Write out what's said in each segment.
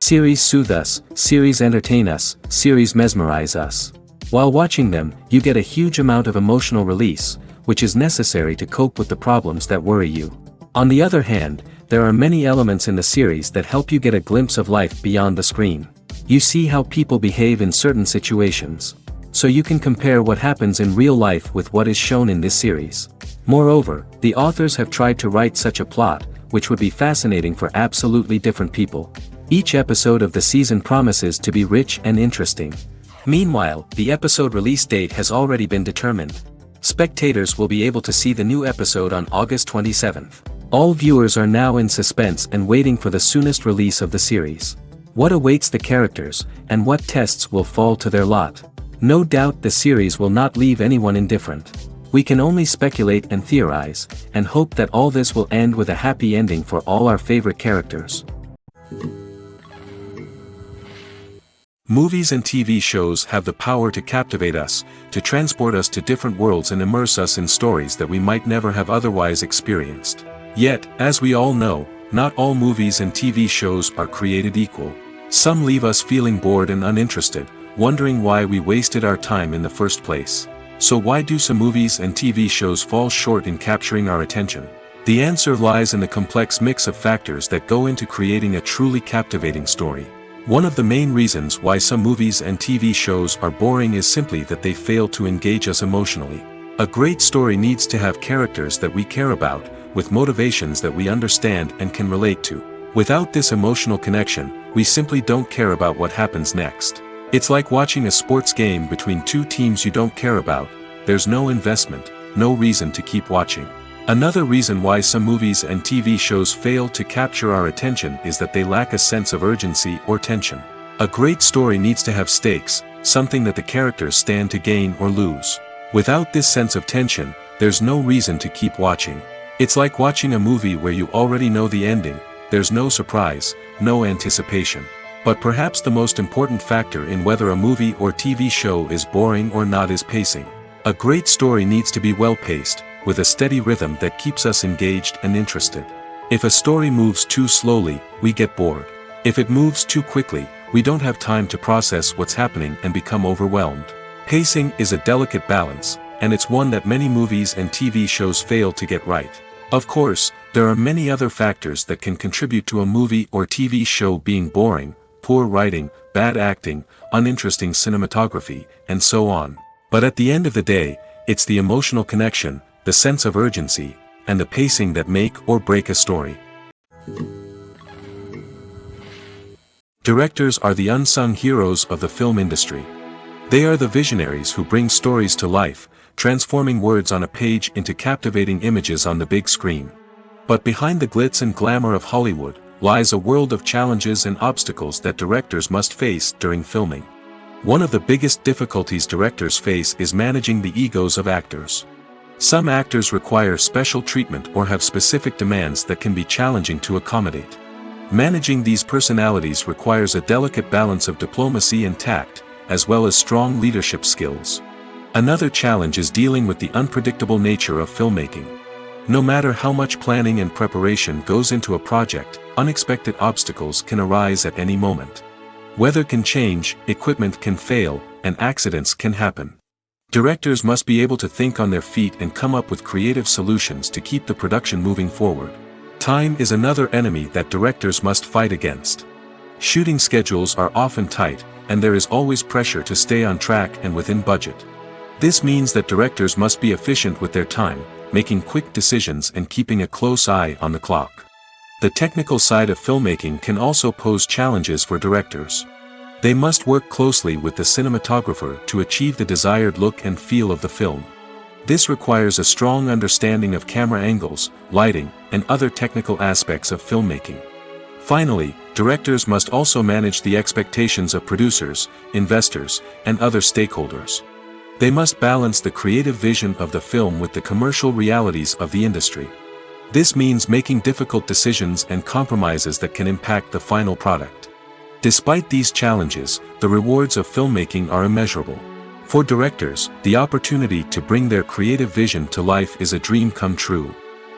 Series soothe us, series entertain us, series mesmerize us. While watching them, you get a huge amount of emotional release, which is necessary to cope with the problems that worry you. On the other hand, there are many elements in the series that help you get a glimpse of life beyond the screen. You see how people behave in certain situations. So you can compare what happens in real life with what is shown in this series. Moreover, the authors have tried to write such a plot, which would be fascinating for absolutely different people. Each episode of the season promises to be rich and interesting. Meanwhile, the episode release date has already been determined. Spectators will be able to see the new episode on August 27th. All viewers are now in suspense and waiting for the soonest release of the series. What awaits the characters, and what tests will fall to their lot? No doubt the series will not leave anyone indifferent. We can only speculate and theorize, and hope that all this will end with a happy ending for all our favorite characters. Movies and TV shows have the power to captivate us, to transport us to different worlds and immerse us in stories that we might never have otherwise experienced. Yet, as we all know, not all movies and TV shows are created equal. Some leave us feeling bored and uninterested, wondering why we wasted our time in the first place. So why do some movies and TV shows fall short in capturing our attention? The answer lies in the complex mix of factors that go into creating a truly captivating story. One of the main reasons why some movies and TV shows are boring is simply that they fail to engage us emotionally. A great story needs to have characters that we care about, with motivations that we understand and can relate to. Without this emotional connection, we simply don't care about what happens next. It's like watching a sports game between two teams you don't care about. There's no investment, no reason to keep watching. Another reason why some movies and TV shows fail to capture our attention is that they lack a sense of urgency or tension. A great story needs to have stakes, something that the characters stand to gain or lose. Without this sense of tension, there's no reason to keep watching. It's like watching a movie where you already know the ending. There's no surprise, no anticipation. But perhaps the most important factor in whether a movie or TV show is boring or not is pacing. A great story needs to be well-paced, with a steady rhythm that keeps us engaged and interested. If a story moves too slowly, we get bored. If it moves too quickly, we don't have time to process what's happening and become overwhelmed. Pacing is a delicate balance, and it's one that many movies and TV shows fail to get right. Of course, there are many other factors that can contribute to a movie or TV show being boring: poor writing, bad acting, uninteresting cinematography, and so on. But at the end of the day, it's the emotional connection, the sense of urgency, and the pacing that make or break a story. Directors are the unsung heroes of the film industry. They are the visionaries who bring stories to life, transforming words on a page into captivating images on the big screen. But behind the glitz and glamour of Hollywood lies a world of challenges and obstacles that directors must face during filming. One of the biggest difficulties directors face is managing the egos of actors. Some actors require special treatment or have specific demands that can be challenging to accommodate. Managing these personalities requires a delicate balance of diplomacy and tact, as well as strong leadership skills. Another challenge is dealing with the unpredictable nature of filmmaking. No matter how much planning and preparation goes into a project, unexpected obstacles can arise at any moment. Weather can change, equipment can fail, and accidents can happen. Directors must be able to think on their feet and come up with creative solutions to keep the production moving forward. Time is another enemy that directors must fight against. Shooting schedules are often tight, and there is always pressure to stay on track and within budget. This means that directors must be efficient with their time, making quick decisions and keeping a close eye on the clock. The technical side of filmmaking can also pose challenges for directors. They must work closely with the cinematographer to achieve the desired look and feel of the film. This requires a strong understanding of camera angles, lighting, and other technical aspects of filmmaking. Finally, directors must also manage the expectations of producers, investors, and other stakeholders. They must balance the creative vision of the film with the commercial realities of the industry. This means making difficult decisions and compromises that can impact the final product. Despite these challenges, the rewards of filmmaking are immeasurable. For directors, the opportunity to bring their creative vision to life is a dream come true.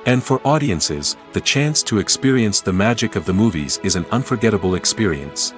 And for audiences, the chance to experience the magic of the movies is an unforgettable experience.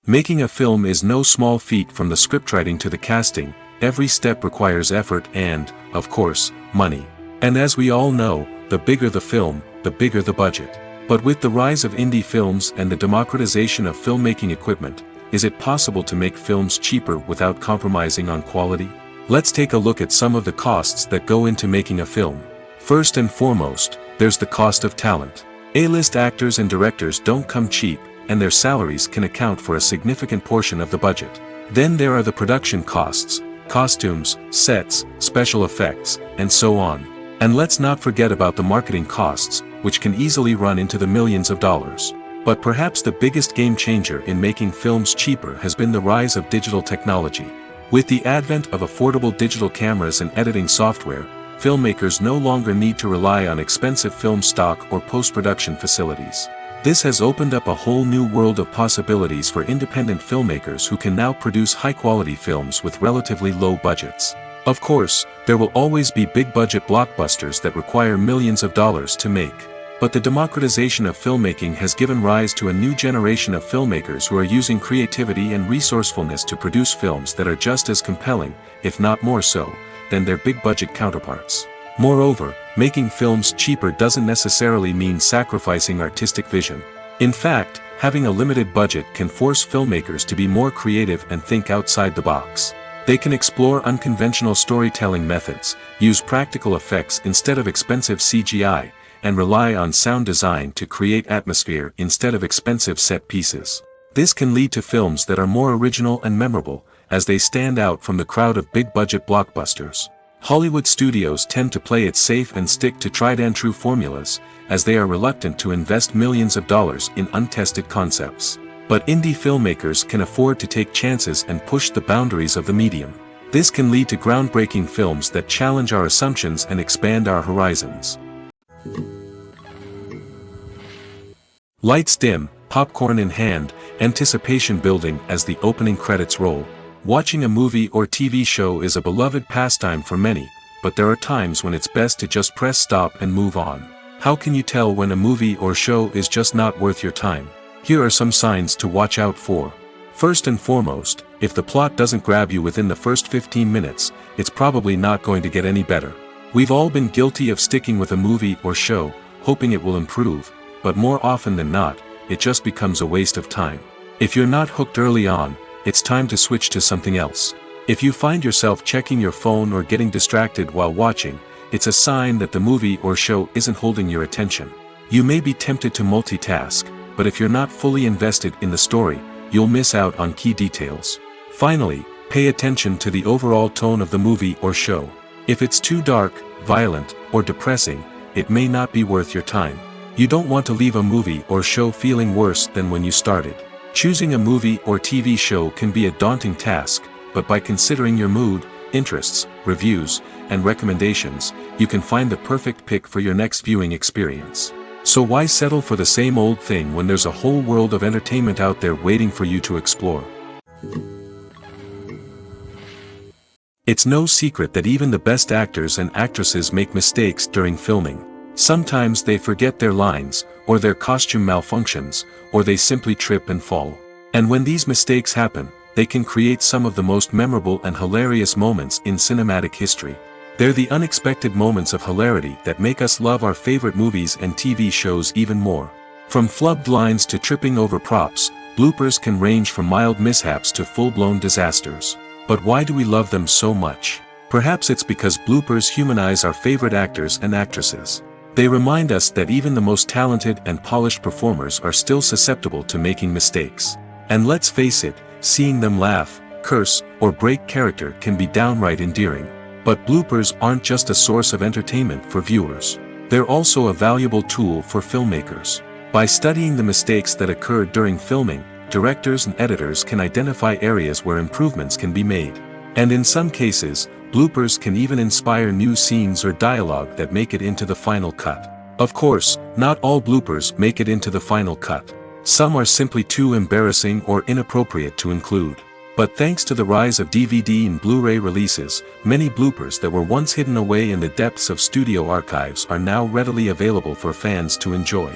Making a film is no small feat. From the scriptwriting to the casting, every step requires effort and, of course, money. And as we all know, the bigger the film, the bigger the budget. But with the rise of indie films and the democratization of filmmaking equipment, is it possible to make films cheaper without compromising on quality? Let's take a look at some of the costs that go into making a film. First and foremost, there's the cost of talent. A-list actors and directors don't come cheap, and their salaries can account for a significant portion of the budget. Then there are the production costs, costumes, sets, special effects, and so on. And let's not forget about the marketing costs, which can easily run into the millions of dollars. But perhaps the biggest game changer in making films cheaper has been the rise of digital technology. With the advent of affordable digital cameras and editing software, filmmakers no longer need to rely on expensive film stock or post-production facilities. This has opened up a whole new world of possibilities for independent filmmakers who can now produce high-quality films with relatively low budgets. Of course, there will always be big-budget blockbusters that require millions of dollars to make. But the democratization of filmmaking has given rise to a new generation of filmmakers who are using creativity and resourcefulness to produce films that are just as compelling, if not more so, than their big-budget counterparts. Moreover, making films cheaper doesn't necessarily mean sacrificing artistic vision. In fact, having a limited budget can force filmmakers to be more creative and think outside the box. They can explore unconventional storytelling methods, use practical effects instead of expensive CGI, and rely on sound design to create atmosphere instead of expensive set pieces. This can lead to films that are more original and memorable, as they stand out from the crowd of big-budget blockbusters. Hollywood studios tend to play it safe and stick to tried-and-true formulas, as they are reluctant to invest millions of dollars in untested concepts. But indie filmmakers can afford to take chances and push the boundaries of the medium. This can lead to groundbreaking films that challenge our assumptions and expand our horizons. Lights dim, popcorn in hand, anticipation building as the opening credits roll. Watching a movie or TV show is a beloved pastime for many, but there are times when it's best to just press stop and move on. How can you tell when a movie or show is just not worth your time? Here are some signs to watch out for. First and foremost, if the plot doesn't grab you within the first 15 minutes, it's probably not going to get any better. We've all been guilty of sticking with a movie or show, hoping it will improve, but more often than not, it just becomes a waste of time. If you're not hooked early on, it's time to switch to something else. If you find yourself checking your phone or getting distracted while watching, it's a sign that the movie or show isn't holding your attention. You may be tempted to multitask, but if you're not fully invested in the story, you'll miss out on key details. Finally, pay attention to the overall tone of the movie or show. If it's too dark, violent, or depressing, it may not be worth your time. You don't want to leave a movie or show feeling worse than when you started. Choosing a movie or TV show can be a daunting task, but by considering your mood, interests, reviews, and recommendations, you can find the perfect pick for your next viewing experience. So why settle for the same old thing when there's a whole world of entertainment out there waiting for you to explore? It's no secret that even the best actors and actresses make mistakes during filming. Sometimes they forget their lines, or their costume malfunctions, or they simply trip and fall. And when these mistakes happen, they can create some of the most memorable and hilarious moments in cinematic history. They're the unexpected moments of hilarity that make us love our favorite movies and TV shows even more. From flubbed lines to tripping over props, bloopers can range from mild mishaps to full-blown disasters. But why do we love them so much? Perhaps it's because bloopers humanize our favorite actors and actresses. They remind us that even the most talented and polished performers are still susceptible to making mistakes. And let's face it, seeing them laugh, curse, or break character can be downright endearing. But bloopers aren't just a source of entertainment for viewers. They're also a valuable tool for filmmakers. By studying the mistakes that occurred during filming, directors and editors can identify areas where improvements can be made. And in some cases, bloopers can even inspire new scenes or dialogue that make it into the final cut. Of course, not all bloopers make it into the final cut. Some are simply too embarrassing or inappropriate to include. But thanks to the rise of DVD and Blu-ray releases, many bloopers that were once hidden away in the depths of studio archives are now readily available for fans to enjoy.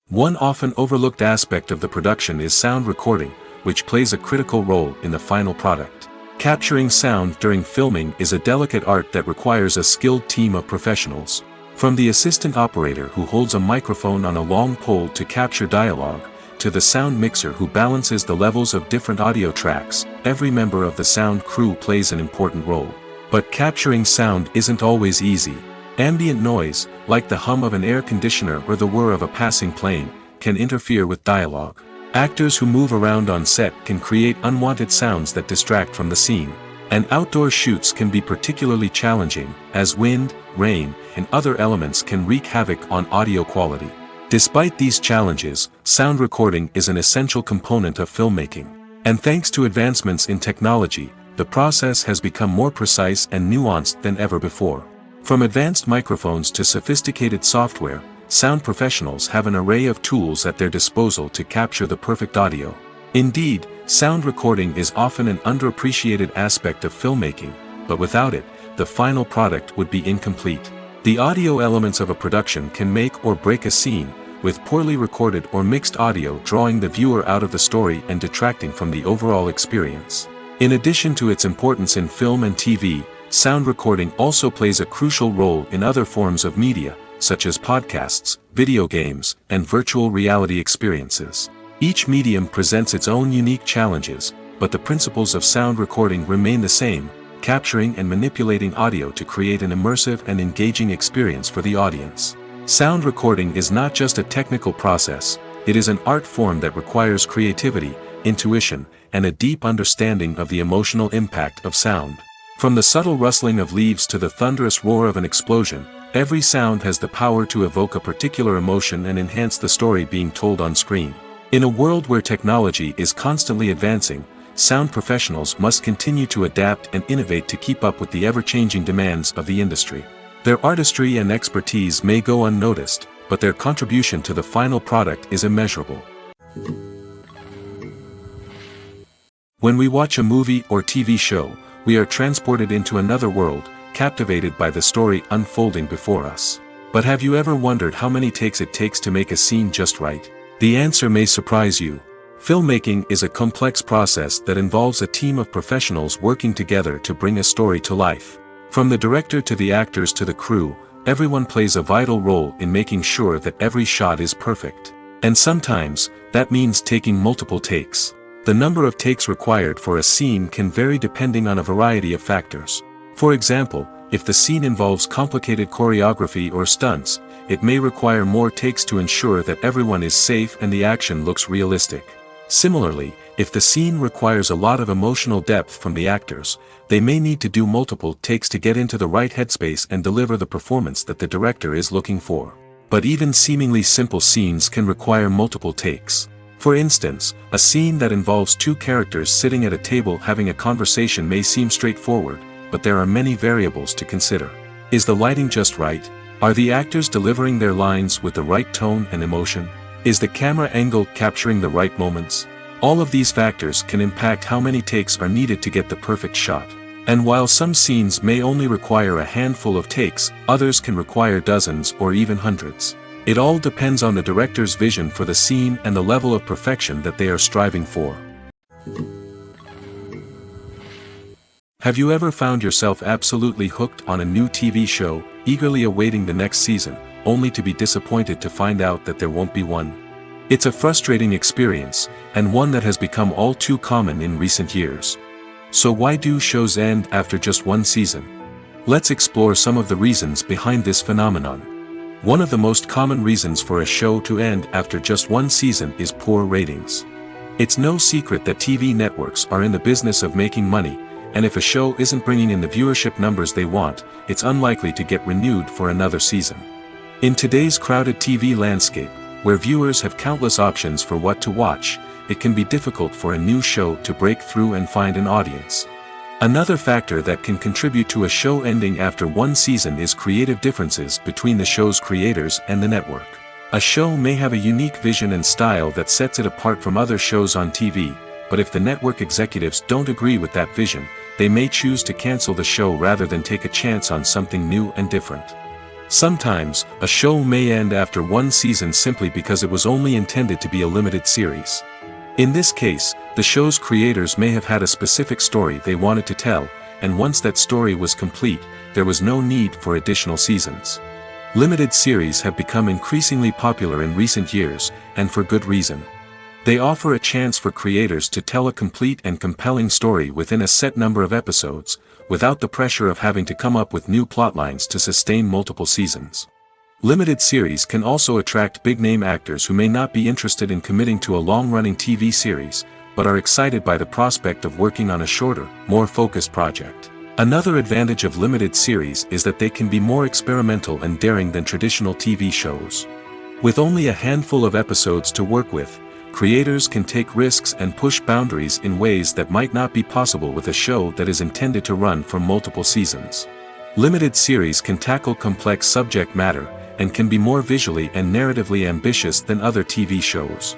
One often overlooked aspect of the production is sound recording, which plays a critical role in the final product. Capturing sound during filming is a delicate art that requires a skilled team of professionals. From the assistant operator who holds a microphone on a long pole to capture dialogue, to the sound mixer who balances the levels of different audio tracks, every member of the sound crew plays an important role. But capturing sound isn't always easy. Ambient noise, like the hum of an air conditioner or the whir of a passing plane, can interfere with dialogue. Actors who move around on set can create unwanted sounds that distract from the scene. And outdoor shoots can be particularly challenging, as wind, rain, and other elements can wreak havoc on audio quality. Despite these challenges, sound recording is an essential component of filmmaking. And thanks to advancements in technology, the process has become more precise and nuanced than ever before. From advanced microphones to sophisticated software, sound professionals have an array of tools at their disposal to capture the perfect audio. Indeed, sound recording is often an underappreciated aspect of filmmaking, but without it, the final product would be incomplete. The audio elements of a production can make or break a scene, with poorly recorded or mixed audio drawing the viewer out of the story and detracting from the overall experience. In addition to its importance in film and TV, sound recording also plays a crucial role in other forms of media, such as podcasts, video games, and virtual reality experiences. Each medium presents its own unique challenges, but the principles of sound recording remain the same, capturing and manipulating audio to create an immersive and engaging experience for the audience. Sound recording is not just a technical process, it is an art form that requires creativity, intuition, and a deep understanding of the emotional impact of sound. From the subtle rustling of leaves to the thunderous roar of an explosion, every sound has the power to evoke a particular emotion and enhance the story being told on screen. In a world where technology is constantly advancing, sound professionals must continue to adapt and innovate to keep up with the ever-changing demands of the industry. Their artistry and expertise may go unnoticed, but their contribution to the final product is immeasurable. When we watch a movie or TV show, we are transported into another world, captivated by the story unfolding before us. But have you ever wondered how many takes it takes to make a scene just right? The answer may surprise you. Filmmaking is a complex process that involves a team of professionals working together to bring a story to life. From the director to the actors to the crew, everyone plays a vital role in making sure that every shot is perfect. And sometimes, that means taking multiple takes. The number of takes required for a scene can vary depending on a variety of factors. For example, if the scene involves complicated choreography or stunts, it may require more takes to ensure that everyone is safe and the action looks realistic. Similarly, if the scene requires a lot of emotional depth from the actors, they may need to do multiple takes to get into the right headspace and deliver the performance that the director is looking for. But even seemingly simple scenes can require multiple takes. For instance, a scene that involves two characters sitting at a table having a conversation may seem straightforward, but there are many variables to consider. Is the lighting just right? Are the actors delivering their lines with the right tone and emotion? Is the camera angle capturing the right moments? All of these factors can impact how many takes are needed to get the perfect shot. And while some scenes may only require a handful of takes, others can require dozens or even hundreds. It all depends on the director's vision for the scene and the level of perfection that they are striving for. Have you ever found yourself absolutely hooked on a new TV show, eagerly awaiting the next season, only to be disappointed to find out that there won't be one? It's a frustrating experience, and one that has become all too common in recent years. So why do shows end after just one season? Let's explore some of the reasons behind this phenomenon. One of the most common reasons for a show to end after just one season is poor ratings. It's no secret that TV networks are in the business of making money, and if a show isn't bringing in the viewership numbers they want, it's unlikely to get renewed for another season. In today's crowded TV landscape, where viewers have countless options for what to watch, it can be difficult for a new show to break through and find an audience. Another factor that can contribute to a show ending after one season is creative differences between the show's creators and the network. A show may have a unique vision and style that sets it apart from other shows on TV, but if the network executives don't agree with that vision, they may choose to cancel the show rather than take a chance on something new and different. Sometimes, a show may end after one season simply because it was only intended to be a limited series. In this case, the show's creators may have had a specific story they wanted to tell, and once that story was complete, there was no need for additional seasons. Limited series have become increasingly popular in recent years, and for good reason. They offer a chance for creators to tell a complete and compelling story within a set number of episodes, without the pressure of having to come up with new plotlines to sustain multiple seasons. Limited series can also attract big-name actors who may not be interested in committing to a long-running TV series, but are excited by the prospect of working on a shorter, more focused project. Another advantage of limited series is that they can be more experimental and daring than traditional TV shows. With only a handful of episodes to work with, creators can take risks and push boundaries in ways that might not be possible with a show that is intended to run for multiple seasons. Limited series can tackle complex subject matter, and can be more visually and narratively ambitious than other TV shows.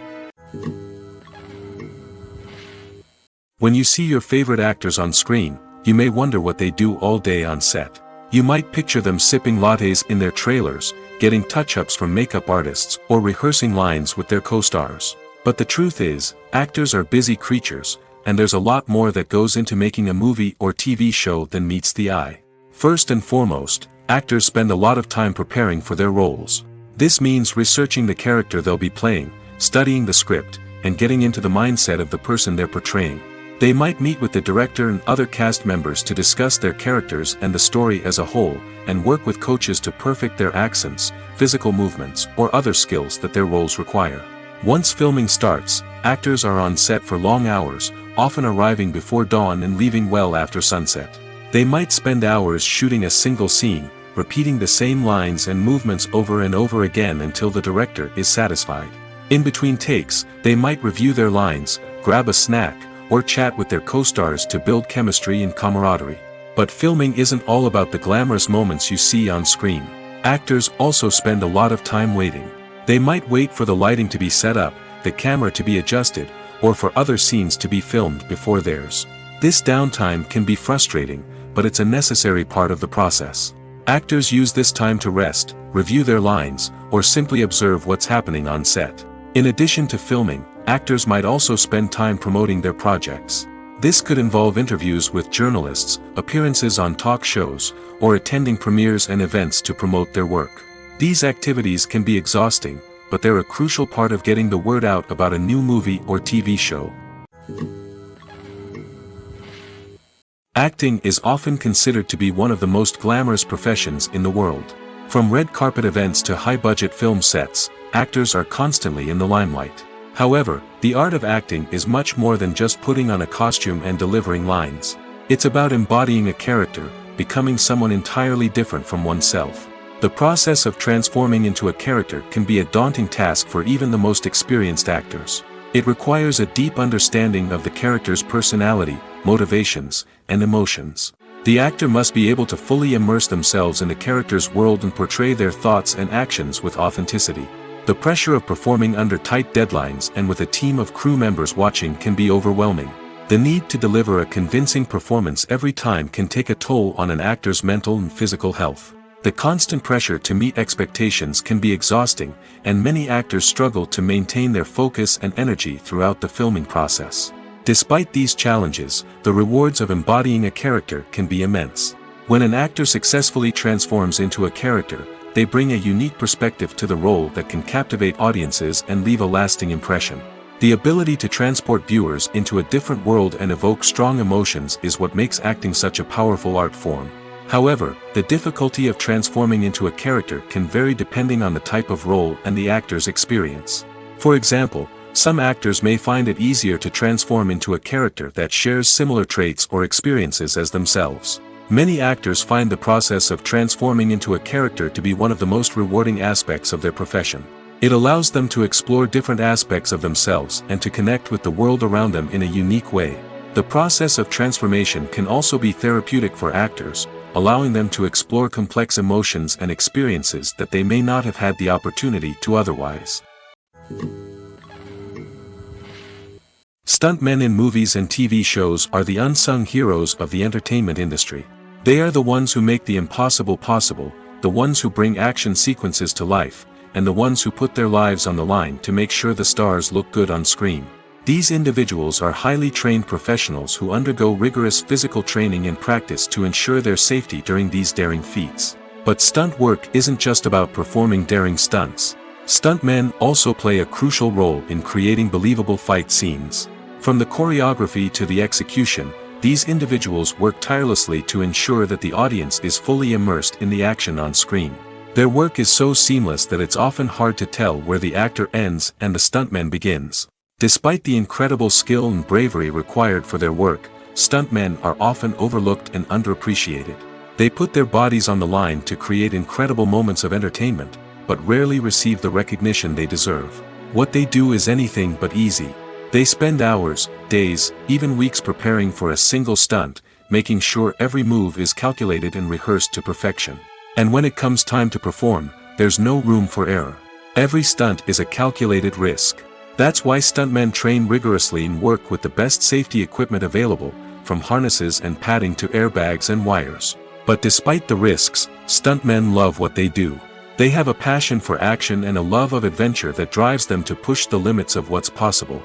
When you see your favorite actors on screen, you may wonder what they do all day on set. You might picture them sipping lattes in their trailers, getting touch-ups from makeup artists, or rehearsing lines with their co-stars. But the truth is, actors are busy creatures, and there's a lot more that goes into making a movie or TV show than meets the eye. First and foremost, actors spend a lot of time preparing for their roles. This means researching the character they'll be playing, studying the script, and getting into the mindset of the person they're portraying. They might meet with the director and other cast members to discuss their characters and the story as a whole, and work with coaches to perfect their accents, physical movements, or other skills that their roles require. Once filming starts, actors are on set for long hours, often arriving before dawn and leaving well after sunset. They might spend hours shooting a single scene, repeating the same lines and movements over and over again until the director is satisfied. In between takes, they might review their lines, grab a snack, or chat with their co-stars to build chemistry and camaraderie. But filming isn't all about the glamorous moments you see on screen. Actors also spend a lot of time waiting. They might wait for the lighting to be set up, the camera to be adjusted, or for other scenes to be filmed before theirs. This downtime can be frustrating, but it's a necessary part of the process. Actors use this time to rest, review their lines, or simply observe what's happening on set. In addition to filming, actors might also spend time promoting their projects. This could involve interviews with journalists, appearances on talk shows, or attending premieres and events to promote their work. These activities can be exhausting, but they're a crucial part of getting the word out about a new movie or TV show. Acting is often considered to be one of the most glamorous professions in the world. From red carpet events to high-budget film sets, actors are constantly in the limelight. However, the art of acting is much more than just putting on a costume and delivering lines. It's about embodying a character, becoming someone entirely different from oneself. The process of transforming into a character can be a daunting task for even the most experienced actors. It requires a deep understanding of the character's personality, motivations, and emotions. The actor must be able to fully immerse themselves in the character's world and portray their thoughts and actions with authenticity. The pressure of performing under tight deadlines and with a team of crew members watching can be overwhelming. The need to deliver a convincing performance every time can take a toll on an actor's mental and physical health. The constant pressure to meet expectations can be exhausting, and many actors struggle to maintain their focus and energy throughout the filming process. Despite these challenges, the rewards of embodying a character can be immense. When an actor successfully transforms into a character, they bring a unique perspective to the role that can captivate audiences and leave a lasting impression. The ability to transport viewers into a different world and evoke strong emotions is what makes acting such a powerful art form. However, the difficulty of transforming into a character can vary depending on the type of role and the actor's experience. For example, some actors may find it easier to transform into a character that shares similar traits or experiences as themselves. Many actors find the process of transforming into a character to be one of the most rewarding aspects of their profession. It allows them to explore different aspects of themselves and to connect with the world around them in a unique way. The process of transformation can also be therapeutic for actors, allowing them to explore complex emotions and experiences that they may not have had the opportunity to otherwise. Stuntmen in movies and TV shows are the unsung heroes of the entertainment industry. They are the ones who make the impossible possible, the ones who bring action sequences to life, and the ones who put their lives on the line to make sure the stars look good on screen. These individuals are highly trained professionals who undergo rigorous physical training and practice to ensure their safety during these daring feats. But stunt work isn't just about performing daring stunts. Stuntmen also play a crucial role in creating believable fight scenes. From the choreography to the execution, these individuals work tirelessly to ensure that the audience is fully immersed in the action on screen. Their work is so seamless that it's often hard to tell where the actor ends and the stuntman begins. Despite the incredible skill and bravery required for their work, stuntmen are often overlooked and underappreciated. They put their bodies on the line to create incredible moments of entertainment, but rarely receive the recognition they deserve. What they do is anything but easy. They spend hours, days, even weeks preparing for a single stunt, making sure every move is calculated and rehearsed to perfection. And when it comes time to perform, there's no room for error. Every stunt is a calculated risk. That's why stuntmen train rigorously and work with the best safety equipment available, from harnesses and padding to airbags and wires. But despite the risks, stuntmen love what they do. They have a passion for action and a love of adventure that drives them to push the limits of what's possible.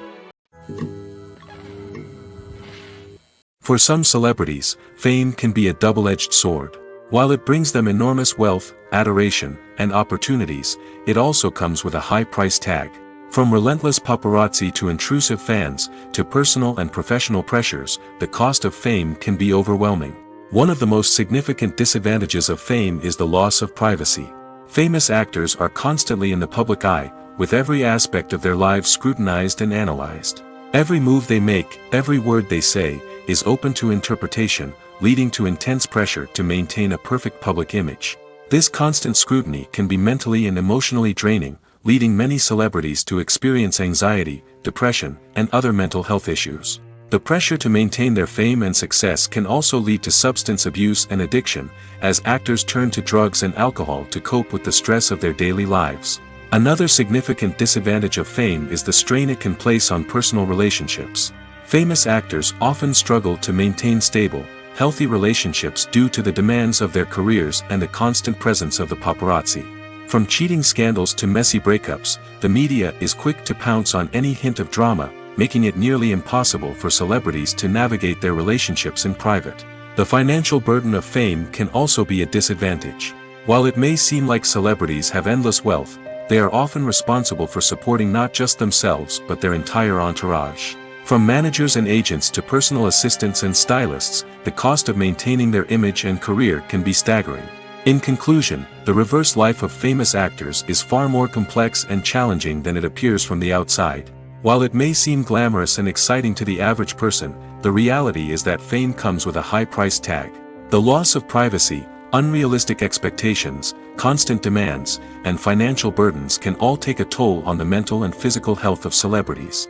For some celebrities, fame can be a double-edged sword. While it brings them enormous wealth, adoration, and opportunities, it also comes with a high price tag. From relentless paparazzi to intrusive fans, to personal and professional pressures, the cost of fame can be overwhelming. One of the most significant disadvantages of fame is the loss of privacy. Famous actors are constantly in the public eye, with every aspect of their lives scrutinized and analyzed. Every move they make, every word they say, is open to interpretation, leading to intense pressure to maintain a perfect public image. This constant scrutiny can be mentally and emotionally draining, leading many celebrities to experience anxiety, depression, and other mental health issues. The pressure to maintain their fame and success can also lead to substance abuse and addiction, as actors turn to drugs and alcohol to cope with the stress of their daily lives. Another significant disadvantage of fame is the strain it can place on personal relationships. Famous actors often struggle to maintain stable, healthy relationships due to the demands of their careers and the constant presence of the paparazzi. From cheating scandals to messy breakups, the media is quick to pounce on any hint of drama, making it nearly impossible for celebrities to navigate their relationships in private. The financial burden of fame can also be a disadvantage. While it may seem like celebrities have endless wealth, they are often responsible for supporting not just themselves but their entire entourage. From managers and agents to personal assistants and stylists, the cost of maintaining their image and career can be staggering. In conclusion, the reverse life of famous actors is far more complex and challenging than it appears from the outside. While it may seem glamorous and exciting to the average person, the reality is that fame comes with a high price tag. The loss of privacy, unrealistic expectations, constant demands, and financial burdens can all take a toll on the mental and physical health of celebrities.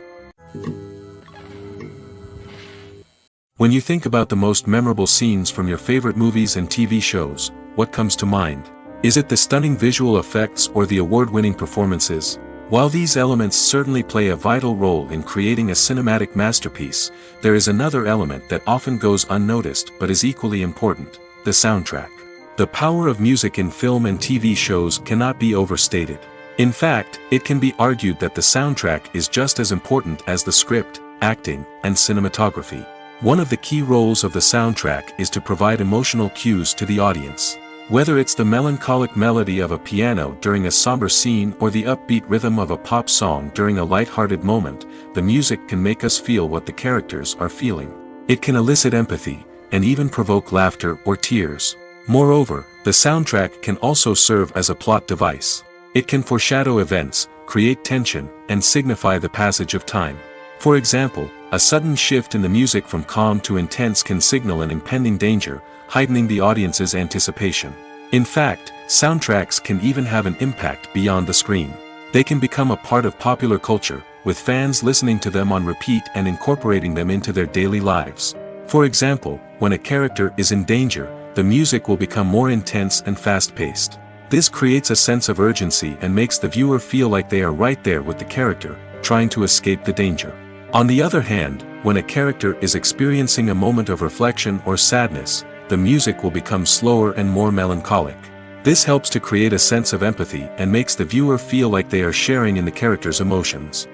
When you think about the most memorable scenes from your favorite movies and TV shows, what comes to mind? Is it the stunning visual effects or the award-winning performances? While these elements certainly play a vital role in creating a cinematic masterpiece, there is another element that often goes unnoticed but is equally important: the soundtrack. The power of music in film and TV shows cannot be overstated. In fact, it can be argued that the soundtrack is just as important as the script, acting, and cinematography. One of the key roles of the soundtrack is to provide emotional cues to the audience. Whether it's the melancholic melody of a piano during a somber scene or the upbeat rhythm of a pop song during a light-hearted moment, the music can make us feel what the characters are feeling. It can elicit empathy, and even provoke laughter or tears. Moreover, the soundtrack can also serve as a plot device. It can foreshadow events, create tension, and signify the passage of time. For example, a sudden shift in the music from calm to intense can signal an impending danger, heightening the audience's anticipation. In fact, soundtracks can even have an impact beyond the screen. They can become a part of popular culture, with fans listening to them on repeat and incorporating them into their daily lives. For example, when a character is in danger, the music will become more intense and fast-paced. This creates a sense of urgency and makes the viewer feel like they are right there with the character, trying to escape the danger. On the other hand, when a character is experiencing a moment of reflection or sadness, the music will become slower and more melancholic. This helps to create a sense of empathy and makes the viewer feel like they are sharing in the character's emotions.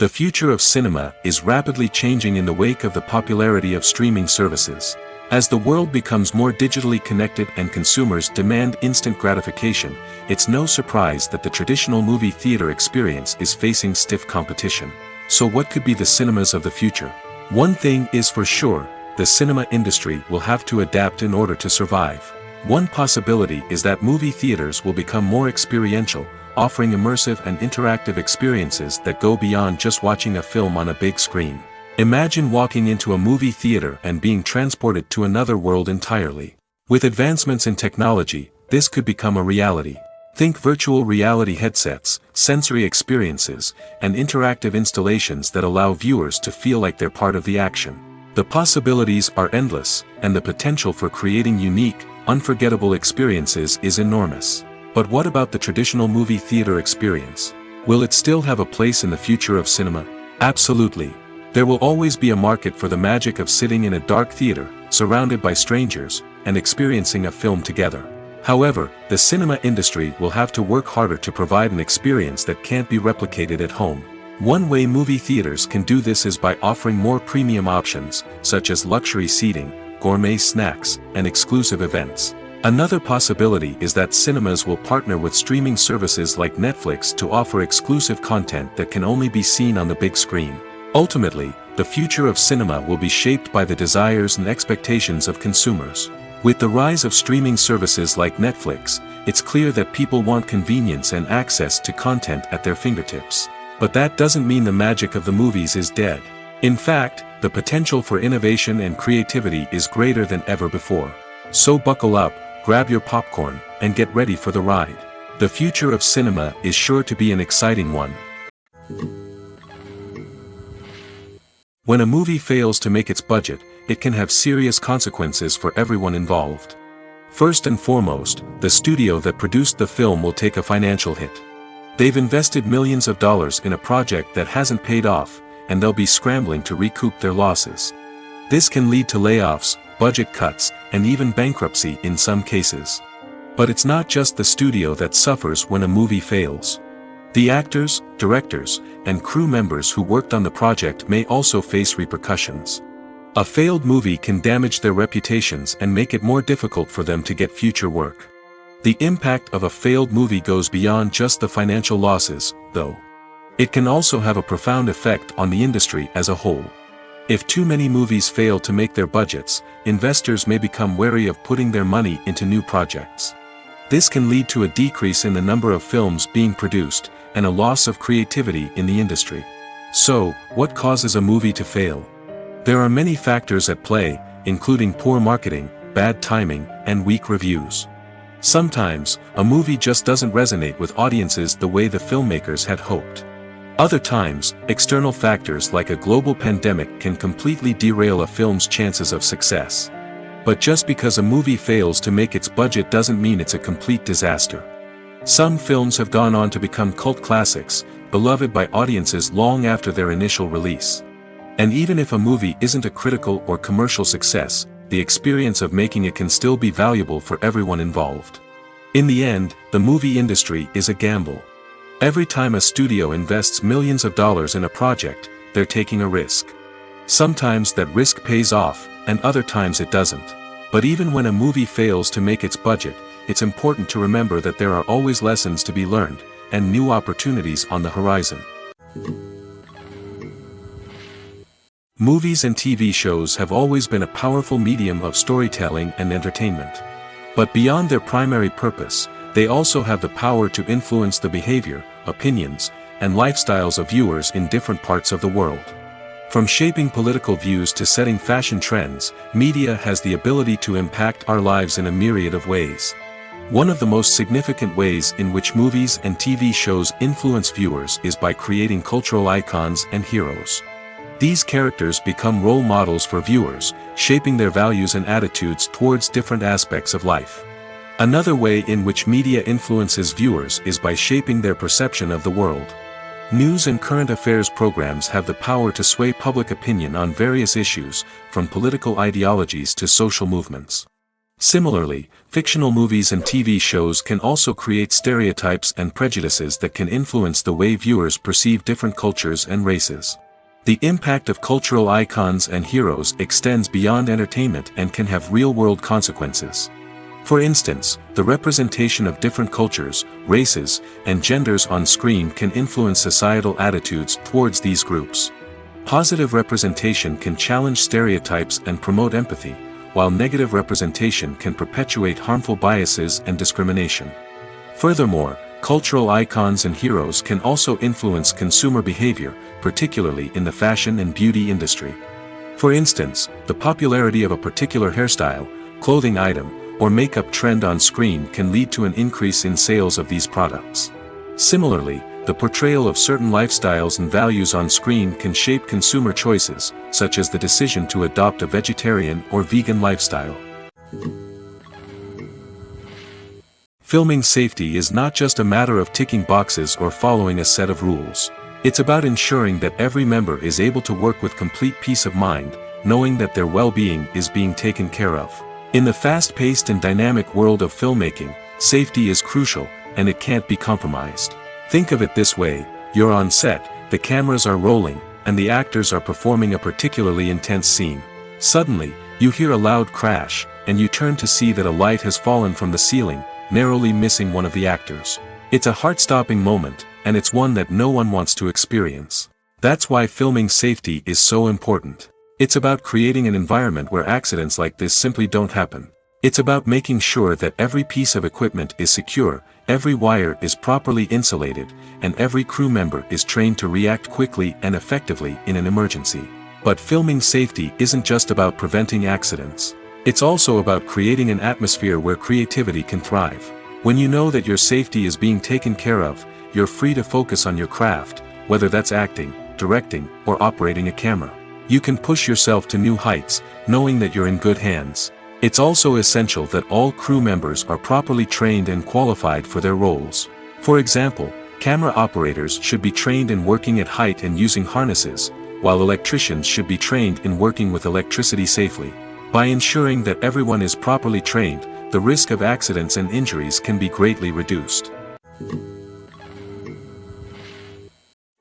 The future of cinema is rapidly changing in the wake of the popularity of streaming services. As the world becomes more digitally connected and consumers demand instant gratification, it's no surprise that the traditional movie theater experience is facing stiff competition. So what could be the cinemas of the future? One thing is for sure, the cinema industry will have to adapt in order to survive. One possibility is that movie theaters will become more experiential, offering immersive and interactive experiences that go beyond just watching a film on a big screen. Imagine walking into a movie theater and being transported to another world entirely. With advancements in technology, this could become a reality. Think virtual reality headsets, sensory experiences, and interactive installations that allow viewers to feel like they're part of the action. The possibilities are endless, and the potential for creating unique, unforgettable experiences is enormous. But what about the traditional movie theater experience? Will it still have a place in the future of cinema? Absolutely. There will always be a market for the magic of sitting in a dark theater, surrounded by strangers, and experiencing a film together. However, the cinema industry will have to work harder to provide an experience that can't be replicated at home. One way movie theaters can do this is by offering more premium options, such as luxury seating, gourmet snacks, and exclusive events. Another possibility is that cinemas will partner with streaming services like Netflix to offer exclusive content that can only be seen on the big screen. Ultimately, the future of cinema will be shaped by the desires and expectations of consumers. With the rise of streaming services like Netflix, it's clear that people want convenience and access to content at their fingertips. But that doesn't mean the magic of the movies is dead. In fact, the potential for innovation and creativity is greater than ever before. So buckle up, grab your popcorn, and get ready for the ride. The future of cinema is sure to be an exciting one. When a movie fails to make its budget, it can have serious consequences for everyone involved. First and foremost, the studio that produced the film will take a financial hit. They've invested millions of dollars in a project that hasn't paid off, and they'll be scrambling to recoup their losses. This can lead to layoffs, budget cuts, and even bankruptcy in some cases. But it's not just the studio that suffers when a movie fails. The actors, directors, and crew members who worked on the project may also face repercussions. A failed movie can damage their reputations and make it more difficult for them to get future work. The impact of a failed movie goes beyond just the financial losses, though. It can also have a profound effect on the industry as a whole. If too many movies fail to make their budgets, investors may become wary of putting their money into new projects. This can lead to a decrease in the number of films being produced, and a loss of creativity in the industry. So, what causes a movie to fail? There are many factors at play, including poor marketing, bad timing, and weak reviews. Sometimes, a movie just doesn't resonate with audiences the way the filmmakers had hoped. Other times, external factors like a global pandemic can completely derail a film's chances of success. But just because a movie fails to make its budget doesn't mean it's a complete disaster. Some films have gone on to become cult classics, beloved by audiences long after their initial release. And even if a movie isn't a critical or commercial success, the experience of making it can still be valuable for everyone involved. In the end, the movie industry is a gamble. Every time a studio invests millions of dollars in a project, they're taking a risk. Sometimes that risk pays off, and other times it doesn't. But even when a movie fails to make its budget, it's important to remember that there are always lessons to be learned, and new opportunities on the horizon. Movies and TV shows have always been a powerful medium of storytelling and entertainment. But beyond their primary purpose, they also have the power to influence the behavior, opinions, and lifestyles of viewers in different parts of the world. From shaping political views to setting fashion trends, media has the ability to impact our lives in a myriad of ways. One of the most significant ways in which movies and TV shows influence viewers is by creating cultural icons and heroes. These characters become role models for viewers, shaping their values and attitudes towards different aspects of life. Another way in which media influences viewers is by shaping their perception of the world. News and current affairs programs have the power to sway public opinion on various issues, from political ideologies to social movements. Similarly, fictional movies and TV shows can also create stereotypes and prejudices that can influence the way viewers perceive different cultures and races. The impact of cultural icons and heroes extends beyond entertainment and can have real-world consequences. For instance, the representation of different cultures, races, and genders on screen can influence societal attitudes towards these groups. Positive representation can challenge stereotypes and promote empathy, while negative representation can perpetuate harmful biases and discrimination. Furthermore, cultural icons and heroes can also influence consumer behavior, particularly in the fashion and beauty industry. For instance, the popularity of a particular hairstyle, clothing item, or makeup trend on screen can lead to an increase in sales of these products. Similarly, the portrayal of certain lifestyles and values on screen can shape consumer choices, such as the decision to adopt a vegetarian or vegan lifestyle. Filming safety is not just a matter of ticking boxes or following a set of rules. It's about ensuring that every member is able to work with complete peace of mind, knowing that their well-being is being taken care of. In the fast-paced and dynamic world of filmmaking, safety is crucial, and it can't be compromised. Think of it this way: you're on set, the cameras are rolling, and the actors are performing a particularly intense scene. Suddenly, you hear a loud crash, and you turn to see that a light has fallen from the ceiling, narrowly missing one of the actors. It's a heart-stopping moment, and it's one that no one wants to experience. That's why filming safety is so important. It's about creating an environment where accidents like this simply don't happen. It's about making sure that every piece of equipment is secure, every wire is properly insulated, and every crew member is trained to react quickly and effectively in an emergency. But filming safety isn't just about preventing accidents. It's also about creating an atmosphere where creativity can thrive. When you know that your safety is being taken care of, you're free to focus on your craft, whether that's acting, directing, or operating a camera. You can push yourself to new heights, knowing that you're in good hands. It's also essential that all crew members are properly trained and qualified for their roles. For example, camera operators should be trained in working at height and using harnesses, while electricians should be trained in working with electricity safely. By ensuring that everyone is properly trained, the risk of accidents and injuries can be greatly reduced.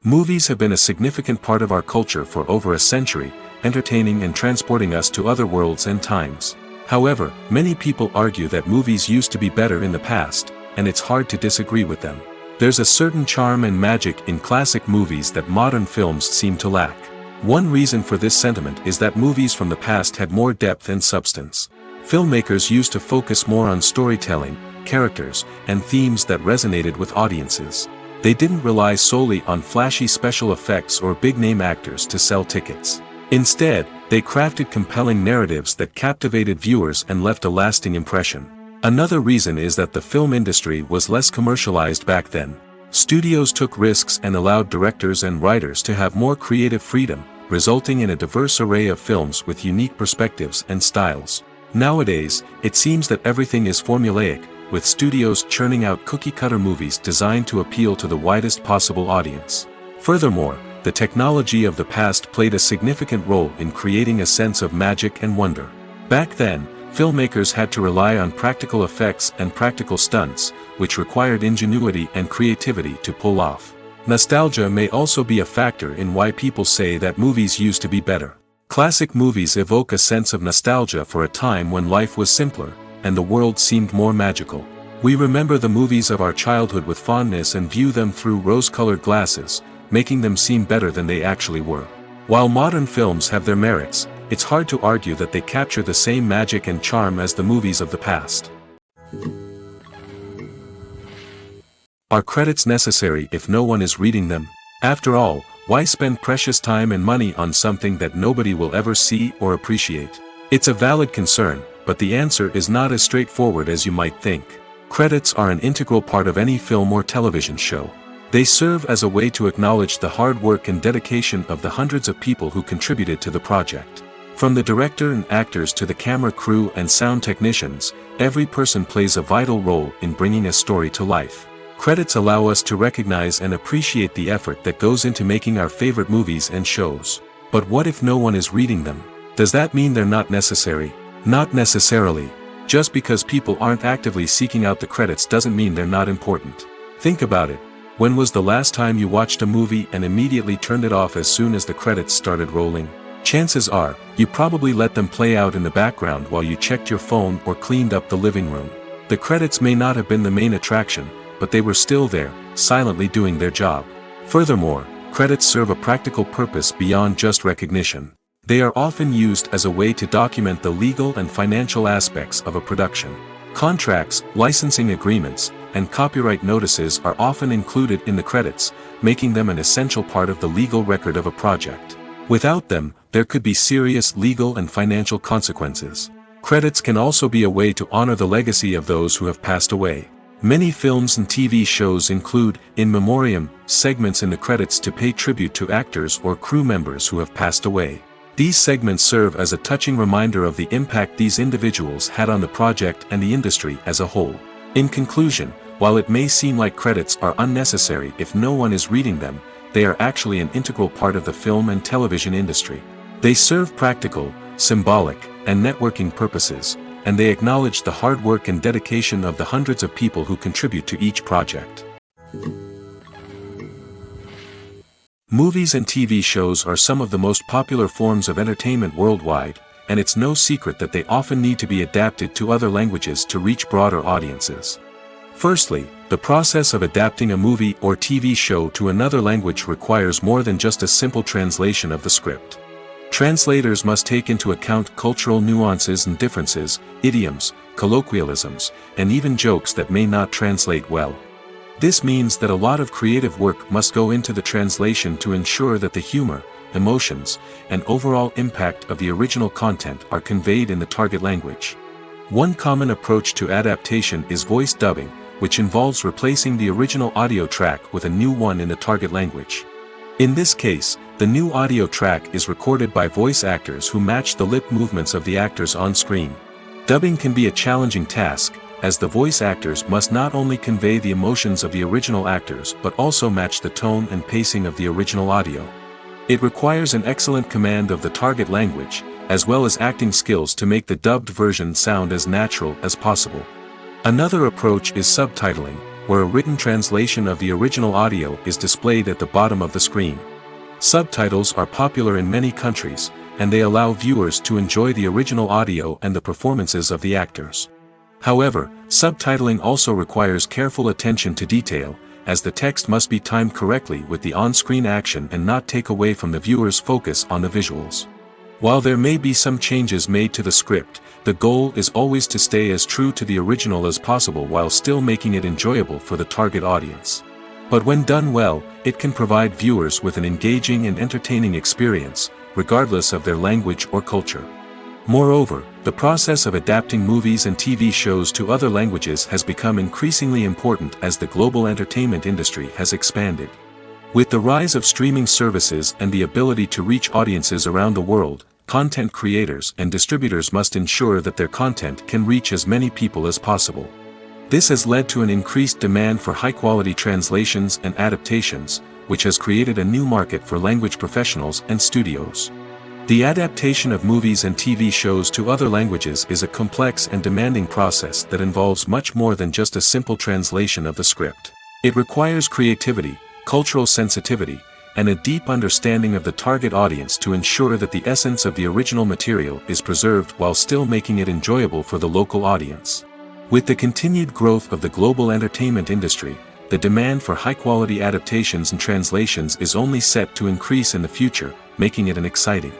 Movies have been a significant part of our culture for over a century, entertaining and transporting us to other worlds and times. However, many people argue that movies used to be better in the past, and it's hard to disagree with them. There's a certain charm and magic in classic movies that modern films seem to lack. One reason for this sentiment is that movies from the past had more depth and substance. Filmmakers used to focus more on storytelling, characters, and themes that resonated with audiences. They didn't rely solely on flashy special effects or big-name actors to sell tickets. Instead, they crafted compelling narratives that captivated viewers and left a lasting impression. Another reason is that the film industry was less commercialized back then. Studios took risks and allowed directors and writers to have more creative freedom, resulting in a diverse array of films with unique perspectives and styles. Nowadays, it seems that everything is formulaic, with studios churning out cookie-cutter movies designed to appeal to the widest possible audience. Furthermore, the technology of the past played a significant role in creating a sense of magic and wonder. Back then, filmmakers had to rely on practical effects and practical stunts, which required ingenuity and creativity to pull off. Nostalgia may also be a factor in why people say that movies used to be better. Classic movies evoke a sense of nostalgia for a time when life was simpler, and the world seemed more magical. We remember the movies of our childhood with fondness and view them through rose-colored glasses, making them seem better than they actually were. While modern films have their merits, it's hard to argue that they capture the same magic and charm as the movies of the past. Are credits necessary if no one is reading them? After all, why spend precious time and money on something that nobody will ever see or appreciate? It's a valid concern, but the answer is not as straightforward as you might think. Credits are an integral part of any film or television show. They serve as a way to acknowledge the hard work and dedication of the hundreds of people who contributed to the project. From the director and actors to the camera crew and sound technicians, every person plays a vital role in bringing a story to life. Credits allow us to recognize and appreciate the effort that goes into making our favorite movies and shows. But what if no one is reading them? Does that mean they're not necessary? Not necessarily. Just because people aren't actively seeking out the credits doesn't mean they're not important. Think about it. When was the last time you watched a movie and immediately turned it off as soon as the credits started rolling? Chances are, you probably let them play out in the background while you checked your phone or cleaned up the living room. The credits may not have been the main attraction, but they were still there, silently doing their job. Furthermore, credits serve a practical purpose beyond just recognition. They are often used as a way to document the legal and financial aspects of a production. Contracts, licensing agreements, and copyright notices are often included in the credits, making them an essential part of the legal record of a project. Without them, there could be serious legal and financial consequences. Credits can also be a way to honor the legacy of those who have passed away. Many films and TV shows include, in memoriam, segments in the credits to pay tribute to actors or crew members who have passed away. These segments serve as a touching reminder of the impact these individuals had on the project and the industry as a whole. In conclusion, while it may seem like credits are unnecessary if no one is reading them, they are actually an integral part of the film and television industry. They serve practical, symbolic, and networking purposes, and they acknowledge the hard work and dedication of the hundreds of people who contribute to each project. Movies and TV shows are some of the most popular forms of entertainment worldwide, and it's no secret that they often need to be adapted to other languages to reach broader audiences. Firstly, the process of adapting a movie or TV show to another language requires more than just a simple translation of the script. Translators must take into account cultural nuances and differences, idioms, colloquialisms, and even jokes that may not translate well. This means that a lot of creative work must go into the translation to ensure that the humor, emotions, and overall impact of the original content are conveyed in the target language. One common approach to adaptation is voice dubbing, which involves replacing the original audio track with a new one in the target language. In this case, the new audio track is recorded by voice actors who match the lip movements of the actors on screen. Dubbing can be a challenging task, as the voice actors must not only convey the emotions of the original actors but also match the tone and pacing of the original audio. It requires an excellent command of the target language, as well as acting skills to make the dubbed version sound as natural as possible. Another approach is subtitling, where a written translation of the original audio is displayed at the bottom of the screen. Subtitles are popular in many countries, and they allow viewers to enjoy the original audio and the performances of the actors. However, subtitling also requires careful attention to detail, as the text must be timed correctly with the on-screen action and not take away from the viewer's focus on the visuals. While there may be some changes made to the script, the goal is always to stay as true to the original as possible while still making it enjoyable for the target audience. But when done well, it can provide viewers with an engaging and entertaining experience, regardless of their language or culture. Moreover, the process of adapting movies and TV shows to other languages has become increasingly important as the global entertainment industry has expanded. With the rise of streaming services and the ability to reach audiences around the world, content creators and distributors must ensure that their content can reach as many people as possible. This has led to an increased demand for high-quality translations and adaptations, which has created a new market for language professionals and studios. The adaptation of movies and TV shows to other languages is a complex and demanding process that involves much more than just a simple translation of the script. It requires creativity, cultural sensitivity, and a deep understanding of the target audience to ensure that the essence of the original material is preserved while still making it enjoyable for the local audience. With the continued growth of the global entertainment industry, the demand for high-quality adaptations and translations is only set to increase in the future, making it an exciting.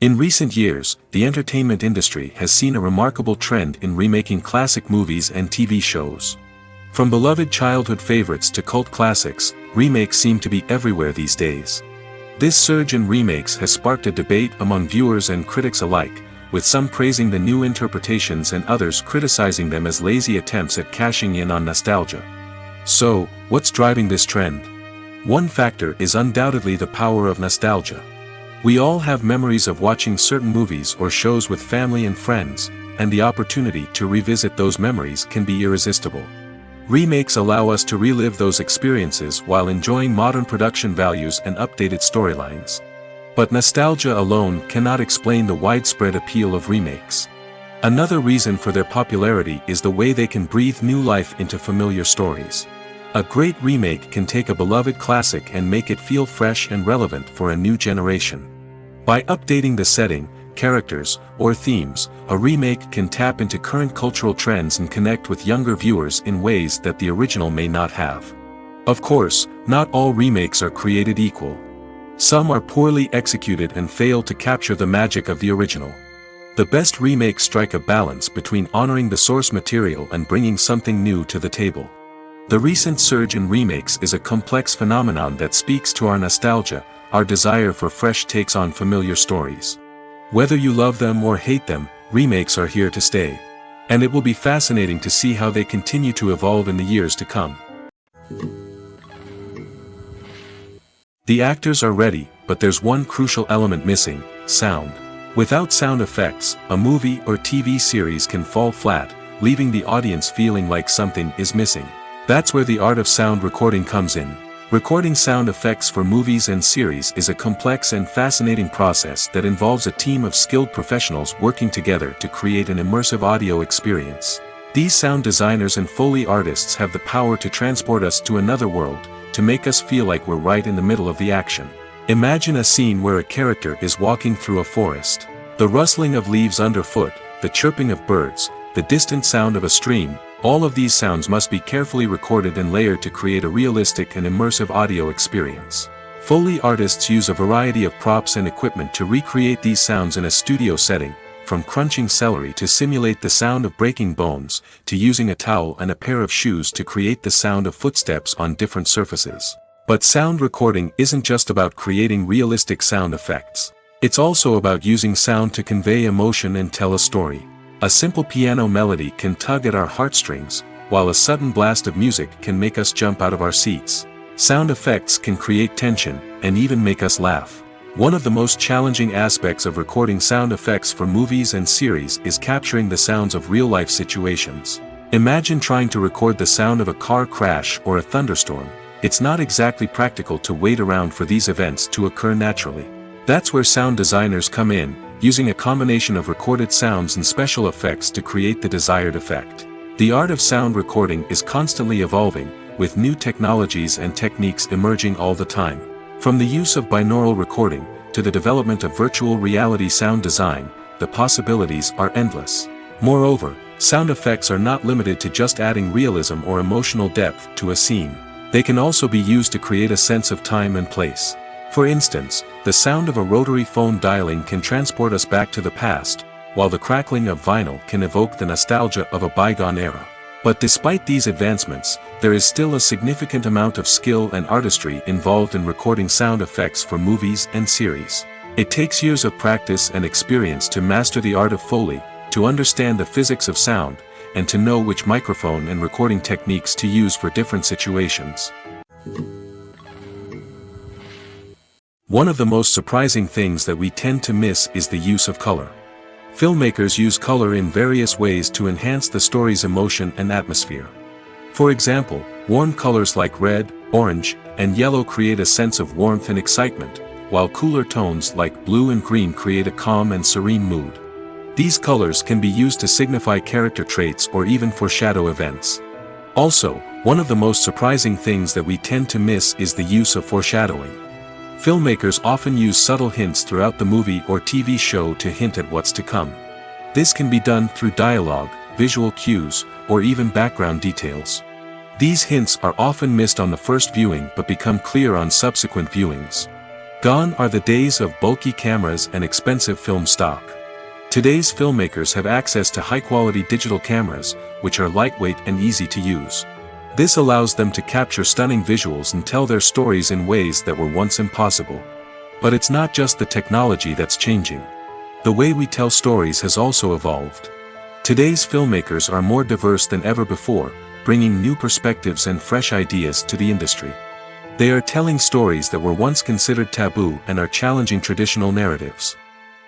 In recent years, the entertainment industry has seen a remarkable trend in remaking classic movies and TV shows. From beloved childhood favorites to cult classics, remakes seem to be everywhere these days. This surge in remakes has sparked a debate among viewers and critics alike, with some praising the new interpretations and others criticizing them as lazy attempts at cashing in on nostalgia. So, what's driving this trend? One factor is undoubtedly the power of nostalgia. We all have memories of watching certain movies or shows with family and friends, and the opportunity to revisit those memories can be irresistible. Remakes allow us to relive those experiences while enjoying modern production values and updated storylines. But nostalgia alone cannot explain the widespread appeal of remakes. Another reason for their popularity is the way they can breathe new life into familiar stories. A great remake can take a beloved classic and make it feel fresh and relevant for a new generation. By updating the setting, characters, or themes, a remake can tap into current cultural trends and connect with younger viewers in ways that the original may not have. Of course, not all remakes are created equal. Some are poorly executed and fail to capture the magic of the original. The best remakes strike a balance between honoring the source material and bringing something new to the table. The recent surge in remakes is a complex phenomenon that speaks to our nostalgia, our desire for fresh takes on familiar stories. Whether you love them or hate them, remakes are here to stay. And it will be fascinating to see how they continue to evolve in the years to come. The actors are ready, but there's one crucial element missing: sound. Without sound effects, a movie or TV series can fall flat, leaving the audience feeling like something is missing. That's where the art of sound recording comes in. Recording sound effects for movies and series is a complex and fascinating process that involves a team of skilled professionals working together to create an immersive audio experience. These sound designers and Foley artists have the power to transport us to another world, to make us feel like we're right in the middle of the action. Imagine a scene where a character is walking through a forest. The rustling of leaves underfoot, the chirping of birds, the distant sound of a stream, all of these sounds must be carefully recorded and layered to create a realistic and immersive audio experience. Foley artists use a variety of props and equipment to recreate these sounds in a studio setting, from crunching celery to simulate the sound of breaking bones, to using a towel and a pair of shoes to create the sound of footsteps on different surfaces. But sound recording isn't just about creating realistic sound effects. It's also about using sound to convey emotion and tell a story. A simple piano melody can tug at our heartstrings, while a sudden blast of music can make us jump out of our seats. Sound effects can create tension, and even make us laugh. One of the most challenging aspects of recording sound effects for movies and series is capturing the sounds of real-life situations. Imagine trying to record the sound of a car crash or a thunderstorm. It's not exactly practical to wait around for these events to occur naturally. That's where sound designers come in, using a combination of recorded sounds and special effects to create the desired effect. The art of sound recording is constantly evolving, with new technologies and techniques emerging all the time. From the use of binaural recording, to the development of virtual reality sound design, the possibilities are endless. Moreover, sound effects are not limited to just adding realism or emotional depth to a scene. They can also be used to create a sense of time and place. For instance, the sound of a rotary phone dialing can transport us back to the past, while the crackling of vinyl can evoke the nostalgia of a bygone era. But despite these advancements, there is still a significant amount of skill and artistry involved in recording sound effects for movies and series. It takes years of practice and experience to master the art of Foley, to understand the physics of sound, and to know which microphone and recording techniques to use for different situations. One of the most surprising things that we tend to miss is the use of color. Filmmakers use color in various ways to enhance the story's emotion and atmosphere. For example, warm colors like red, orange, and yellow create a sense of warmth and excitement, while cooler tones like blue and green create a calm and serene mood. These colors can be used to signify character traits or even foreshadow events. Also, one of the most surprising things that we tend to miss is the use of foreshadowing. Filmmakers often use subtle hints throughout the movie or TV show to hint at what's to come. This can be done through dialogue, visual cues, or even background details. These hints are often missed on the first viewing but become clear on subsequent viewings. Gone are the days of bulky cameras and expensive film stock. Today's filmmakers have access to high-quality digital cameras, which are lightweight and easy to use. This allows them to capture stunning visuals and tell their stories in ways that were once impossible. But it's not just the technology that's changing. the way we tell stories has also evolved. Today's filmmakers are more diverse than ever before, bringing new perspectives and fresh ideas to the industry. They are telling stories that were once considered taboo and are challenging traditional narratives.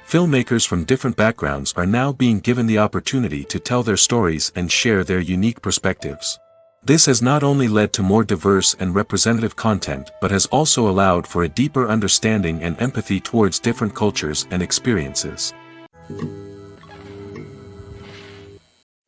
Filmmakers from different backgrounds are now being given the opportunity to tell their stories and share their unique perspectives. This has not only led to more diverse and representative content but has also allowed for a deeper understanding and empathy towards different cultures and experiences.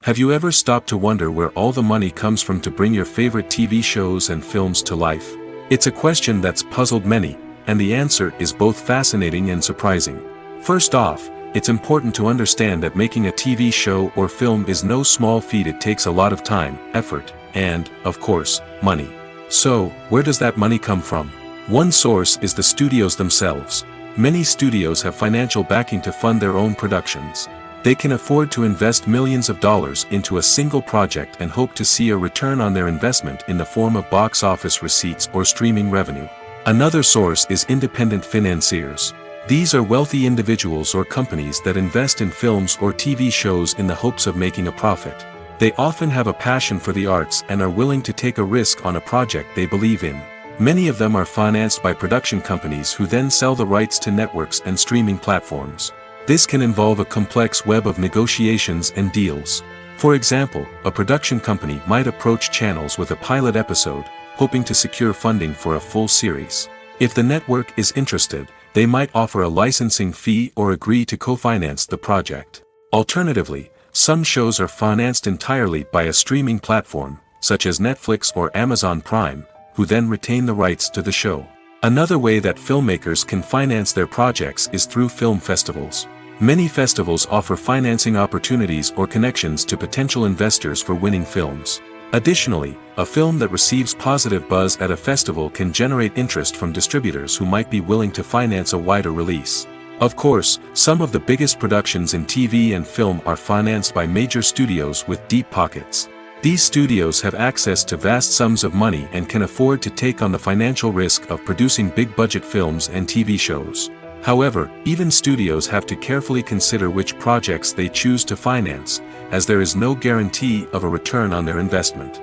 Have you ever stopped to wonder where all the money comes from to bring your favorite TV shows and films to life? It's a question that's puzzled many, and the answer is both fascinating and surprising. First off, it's important to understand that making a TV show or film is no small feat. It takes a lot of time, effort, and, of course, money. So, where does that money come from? One source is the studios themselves. Many studios have financial backing to fund their own productions. They can afford to invest millions of dollars into a single project and hope to see a return on their investment in the form of box office receipts or streaming revenue. Another source is independent financiers. These are wealthy individuals or companies that invest in films or TV shows in the hopes of making a profit. They often have a passion for the arts and are willing to take a risk on a project they believe in. Many of them are financed by production companies who then sell the rights to networks and streaming platforms. This can involve a complex web of negotiations and deals. For example, a production company might approach channels with a pilot episode, hoping to secure funding for a full series. If the network is interested, they might offer a licensing fee or agree to co-finance the project. Alternatively, some shows are financed entirely by a streaming platform, such as Netflix or Amazon Prime, who then retain the rights to the show. Another way that filmmakers can finance their projects is through film festivals. Many festivals offer financing opportunities or connections to potential investors for winning films. Additionally, a film that receives positive buzz at a festival can generate interest from distributors who might be willing to finance a wider release. Of course, some of the biggest productions in TV and film are financed by major studios with deep pockets. These studios have access to vast sums of money and can afford to take on the financial risk of producing big-budget films and TV shows. However, even studios have to carefully consider which projects they choose to finance, as there is no guarantee of a return on their investment.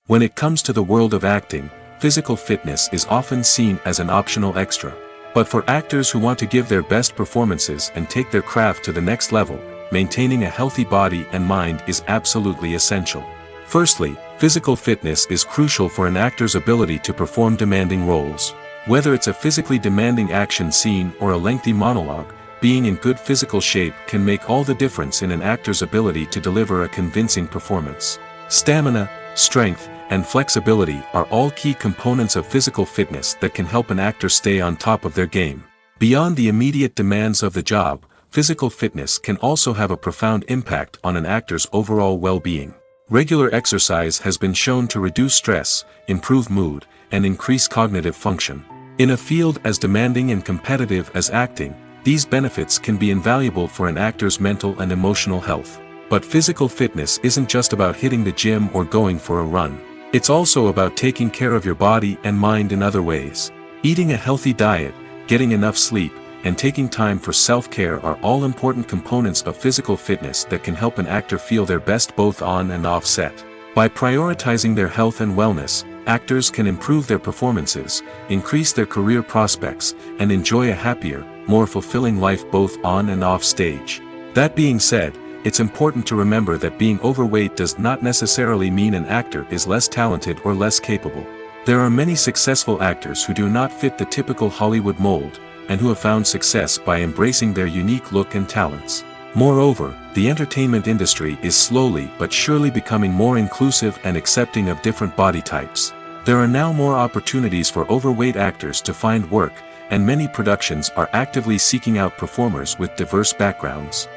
When it comes to the world of acting, physical fitness is often seen as an optional extra. But for actors who want to give their best performances and take their craft to the next level, maintaining a healthy body and mind is absolutely essential. Firstly, physical fitness is crucial for an actor's ability to perform demanding roles. Whether it's a physically demanding action scene or a lengthy monologue, being in good physical shape can make all the difference in an actor's ability to deliver a convincing performance. Stamina, strength, and flexibility are all key components of physical fitness that can help an actor stay on top of their game. Beyond the immediate demands of the job, physical fitness can also have a profound impact on an actor's overall well-being. Regular exercise has been shown to reduce stress, improve mood, and increase cognitive function. In a field as demanding and competitive as acting, these benefits can be invaluable for an actor's mental and emotional health. But physical fitness isn't just about hitting the gym or going for a run. It's also about taking care of your body and mind in other ways. Eating a healthy diet, getting enough sleep, and taking time for self-care are all important components of physical fitness that can help an actor feel their best both on and off set. By prioritizing their health and wellness, actors can improve their performances, increase their career prospects, and enjoy a happier, more fulfilling life both on and off stage. That being said, it's important to remember that being overweight does not necessarily mean an actor is less talented or less capable. There are many successful actors who do not fit the typical Hollywood mold, and who have found success by embracing their unique look and talents. Moreover, the entertainment industry is slowly but surely becoming more inclusive and accepting of different body types. There are now more opportunities for overweight actors to find work, and many productions are actively seeking out performers with diverse backgrounds.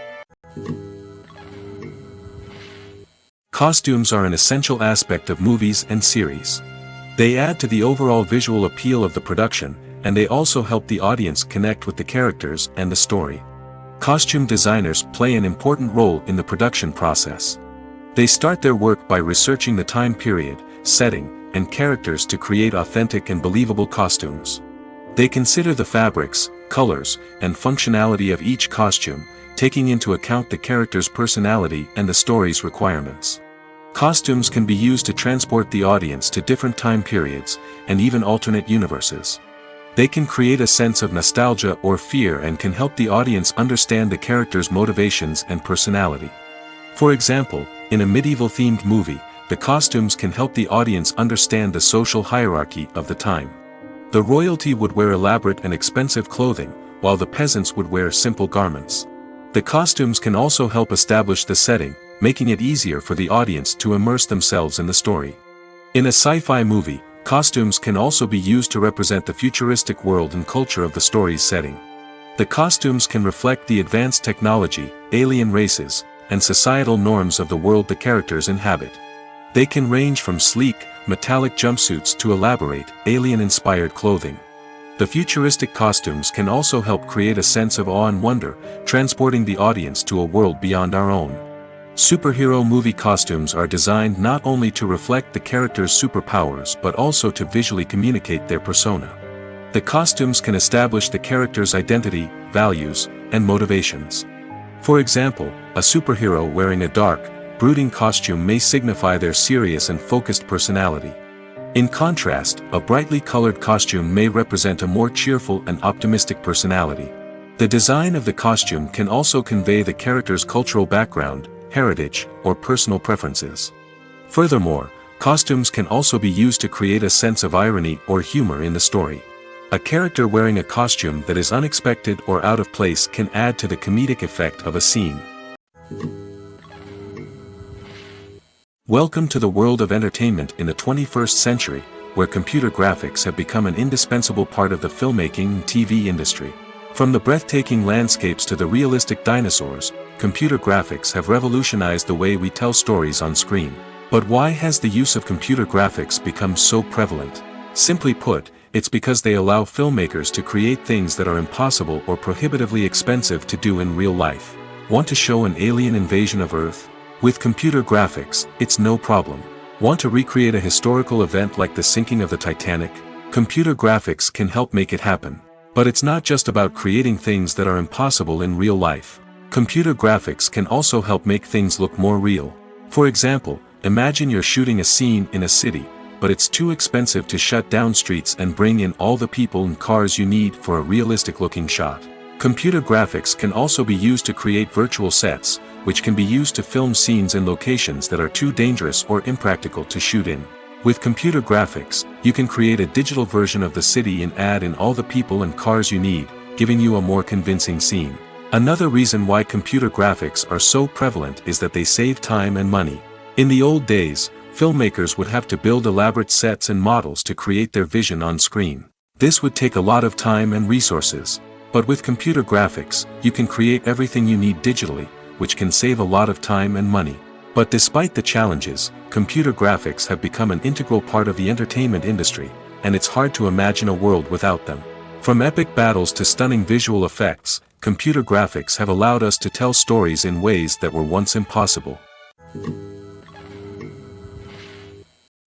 Costumes are an essential aspect of movies and series. They add to the overall visual appeal of the production, and they also help the audience connect with the characters and the story. Costume designers play an important role in the production process. They start their work by researching the time period, setting, and characters to create authentic and believable costumes. They consider the fabrics, colors, and functionality of each costume, taking into account the character's personality and the story's requirements. Costumes can be used to transport the audience to different time periods, and even alternate universes. They can create a sense of nostalgia or fear and can help the audience understand the character's motivations and personality. For example, in a medieval-themed movie, the costumes can help the audience understand the social hierarchy of the time. The royalty would wear elaborate and expensive clothing, while the peasants would wear simple garments. The costumes can also help establish the setting, making it easier for the audience to immerse themselves in the story. In a sci-fi movie, costumes can also be used to represent the futuristic world and culture of the story's setting. The costumes can reflect the advanced technology, alien races, and societal norms of the world the characters inhabit. They can range from sleek, metallic jumpsuits to elaborate, alien-inspired clothing. The futuristic costumes can also help create a sense of awe and wonder, transporting the audience to a world beyond our own. Superhero movie costumes are designed not only to reflect the character's superpowers but also to visually communicate their persona. The costumes can establish the character's identity, values, and motivations. For example, a superhero wearing a dark, brooding costume may signify their serious and focused personality. In contrast, a brightly colored costume may represent a more cheerful and optimistic personality. The design of the costume can also convey the character's cultural background, heritage, or personal preferences. Furthermore, costumes can also be used to create a sense of irony or humor in the story. A character wearing a costume that is unexpected or out of place can add to the comedic effect of a scene. Welcome to the world of entertainment in the 21st century, where computer graphics have become an indispensable part of the filmmaking and TV industry. From the breathtaking landscapes to the realistic dinosaurs, computer graphics have revolutionized the way we tell stories on screen. But why has the use of computer graphics become so prevalent? Simply put, it's because they allow filmmakers to create things that are impossible or prohibitively expensive to do in real life. Want to show an alien invasion of Earth? With computer graphics, it's no problem. Want to recreate a historical event like the sinking of the Titanic? Computer graphics can help make it happen. But it's not just about creating things that are impossible in real life. Computer graphics can also help make things look more real. For example, imagine you're shooting a scene in a city, but it's too expensive to shut down streets and bring in all the people and cars you need for a realistic-looking shot. Computer graphics can also be used to create virtual sets, which can be used to film scenes in locations that are too dangerous or impractical to shoot in. With computer graphics, you can create a digital version of the city and add in all the people and cars you need, giving you a more convincing scene. Another reason why computer graphics are so prevalent is that they save time and money. In the old days, filmmakers would have to build elaborate sets and models to create their vision on screen. This would take a lot of time and resources. But with computer graphics, you can create everything you need digitally, which can save a lot of time and money. But despite the challenges, computer graphics have become an integral part of the entertainment industry, and it's hard to imagine a world without them. From epic battles to stunning visual effects, computer graphics have allowed us to tell stories in ways that were once impossible.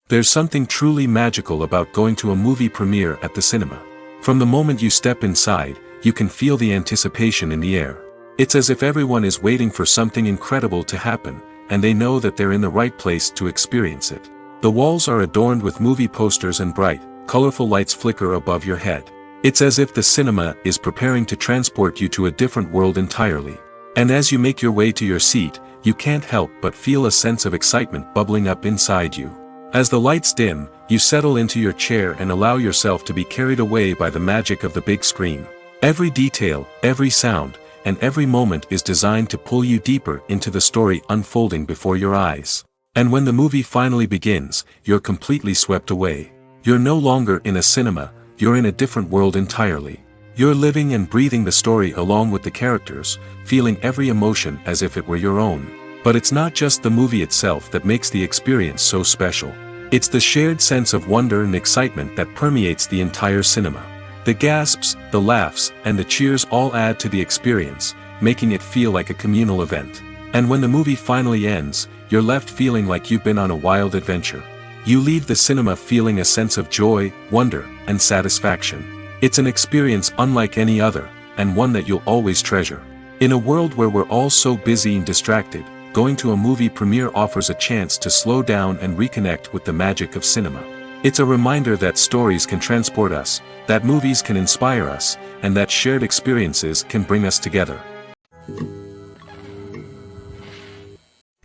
There's something truly magical about going to a movie premiere at the cinema. From the moment you step inside, you can feel the anticipation in the air. It's as if everyone is waiting for something incredible to happen, and they know that they're in the right place to experience it. The walls are adorned with movie posters and bright, colorful lights flicker above your head. It's as if the cinema is preparing to transport you to a different world entirely. And as you make your way to your seat, you can't help but feel a sense of excitement bubbling up inside you. As the lights dim, you settle into your chair and allow yourself to be carried away by the magic of the big screen. Every detail, every sound, and every moment is designed to pull you deeper into the story unfolding before your eyes. And when the movie finally begins, you're completely swept away. You're no longer in a cinema, you're in a different world entirely. You're living and breathing the story along with the characters, feeling every emotion as if it were your own. But it's not just the movie itself that makes the experience so special. It's the shared sense of wonder and excitement that permeates the entire cinema. The gasps, the laughs, and the cheers all add to the experience, making it feel like a communal event. And when the movie finally ends, you're left feeling like you've been on a wild adventure. You leave the cinema feeling a sense of joy, wonder, and satisfaction. It's an experience unlike any other, and one that you'll always treasure. In a world where we're all so busy and distracted, going to a movie premiere offers a chance to slow down and reconnect with the magic of cinema. It's a reminder that stories can transport us, that movies can inspire us, and that shared experiences can bring us together.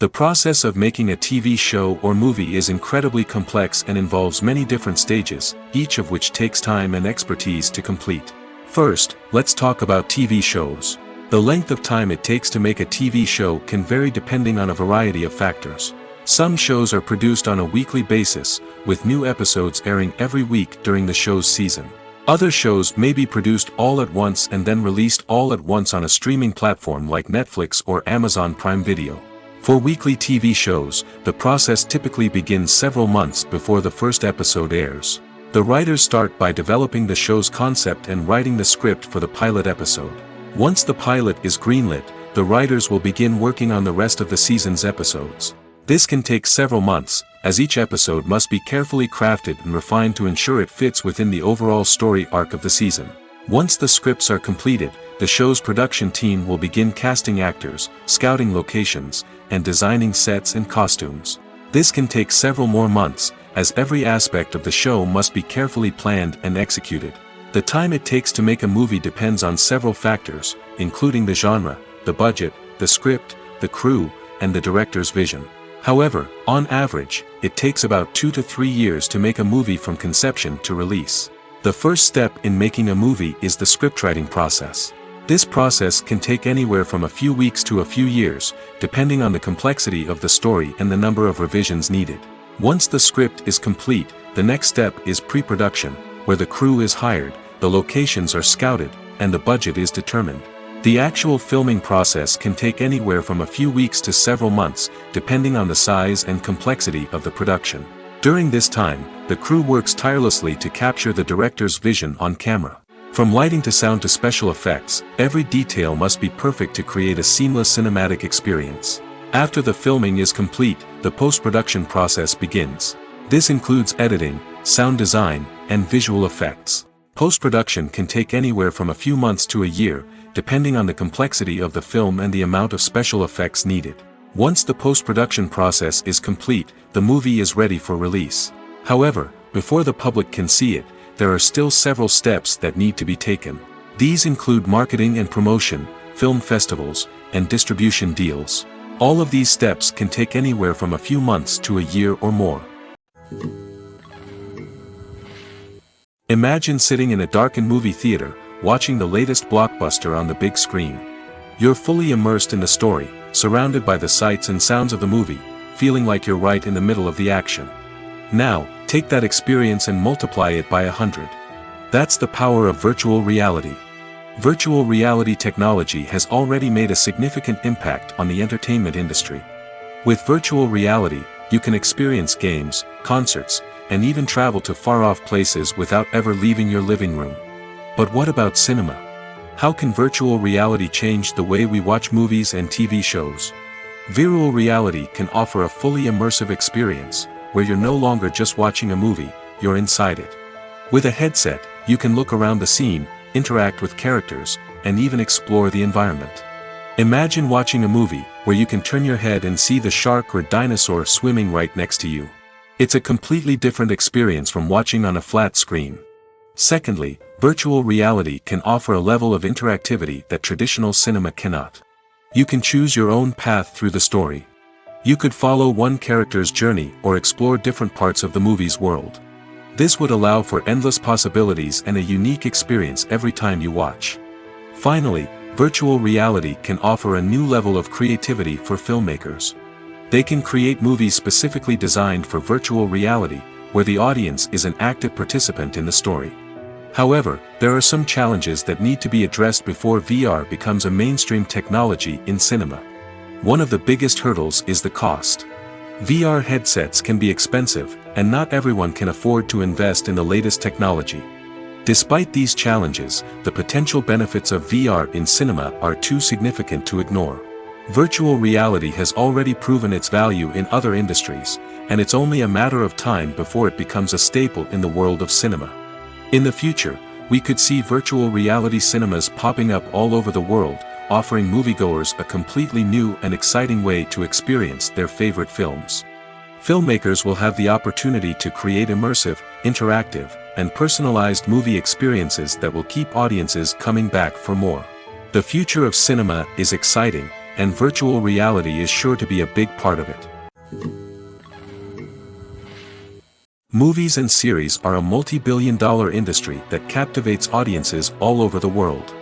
The process of making a TV show or movie is incredibly complex and involves many different stages, each of which takes time and expertise to complete. First, let's talk about TV shows. The length of time it takes to make a TV show can vary depending on a variety of factors. Some shows are produced on a weekly basis, with new episodes airing every week during the show's season. Other shows may be produced all at once and then released all at once on a streaming platform like Netflix or Amazon Prime Video. For weekly TV shows, the process typically begins several months before the first episode airs. The writers start by developing the show's concept and writing the script for the pilot episode. Once the pilot is greenlit, the writers will begin working on the rest of the season's episodes. This can take several months, as each episode must be carefully crafted and refined to ensure it fits within the overall story arc of the season. Once the scripts are completed, the show's production team will begin casting actors, scouting locations, and designing sets and costumes. This can take several more months, as every aspect of the show must be carefully planned and executed. The time it takes to make a movie depends on several factors, including the genre, the budget, the script, the crew, and the director's vision. However, on average, it takes about 2 to 3 years to make a movie from conception to release. The first step in making a movie is the scriptwriting process. This process can take anywhere from a few weeks to a few years, depending on the complexity of the story and the number of revisions needed. Once the script is complete, the next step is pre-production, where the crew is hired, the locations are scouted, and the budget is determined. The actual filming process can take anywhere from a few weeks to several months, depending on the size and complexity of the production. During this time, the crew works tirelessly to capture the director's vision on camera. From lighting to sound to special effects, every detail must be perfect to create a seamless cinematic experience. After the filming is complete, the post-production process begins. This includes editing, sound design, and visual effects. Post-production can take anywhere from a few months to a year, depending on the complexity of the film and the amount of special effects needed. Once the post-production process is complete, the movie is ready for release. However, before the public can see it, there are still several steps that need to be taken. These include marketing and promotion, film festivals, and distribution deals. All of these steps can take anywhere from a few months to a year or more. Imagine sitting in a darkened movie theater, watching the latest blockbuster on the big screen. You're fully immersed in the story, surrounded by the sights and sounds of the movie, feeling like you're right in the middle of the action. Now, take that experience and multiply it by 100. That's the power of virtual reality. Virtual reality technology has already made a significant impact on the entertainment industry. With virtual reality, you can experience games, concerts, and even travel to far-off places without ever leaving your living room. But what about cinema? How can virtual reality change the way we watch movies and TV shows? Virtual reality can offer a fully immersive experience, where you're no longer just watching a movie, you're inside it. With a headset, you can look around the scene, interact with characters, and even explore the environment. Imagine watching a movie where you can turn your head and see the shark or dinosaur swimming right next to you. It's a completely different experience from watching on a flat screen. Secondly, virtual reality can offer a level of interactivity that traditional cinema cannot. You can choose your own path through the story. You could follow one character's journey or explore different parts of the movie's world. This would allow for endless possibilities and a unique experience every time you watch. Finally, virtual reality can offer a new level of creativity for filmmakers. They can create movies specifically designed for virtual reality, where the audience is an active participant in the story. However, there are some challenges that need to be addressed before VR becomes a mainstream technology in cinema. One of the biggest hurdles is the cost. VR headsets can be expensive, and not everyone can afford to invest in the latest technology. Despite these challenges, the potential benefits of VR in cinema are too significant to ignore. Virtual reality has already proven its value in other industries, and it's only a matter of time before it becomes a staple in the world of cinema. In the future, We could see virtual reality cinemas popping up all over the world, offering moviegoers a completely new and exciting way to experience their favorite films. Filmmakers will have the opportunity to create immersive, interactive, and personalized movie experiences that will keep audiences coming back for more. The future of cinema is exciting, and virtual reality is sure to be a big part of it. Movies and series are a multi-billion-dollar industry that captivates audiences all over the world.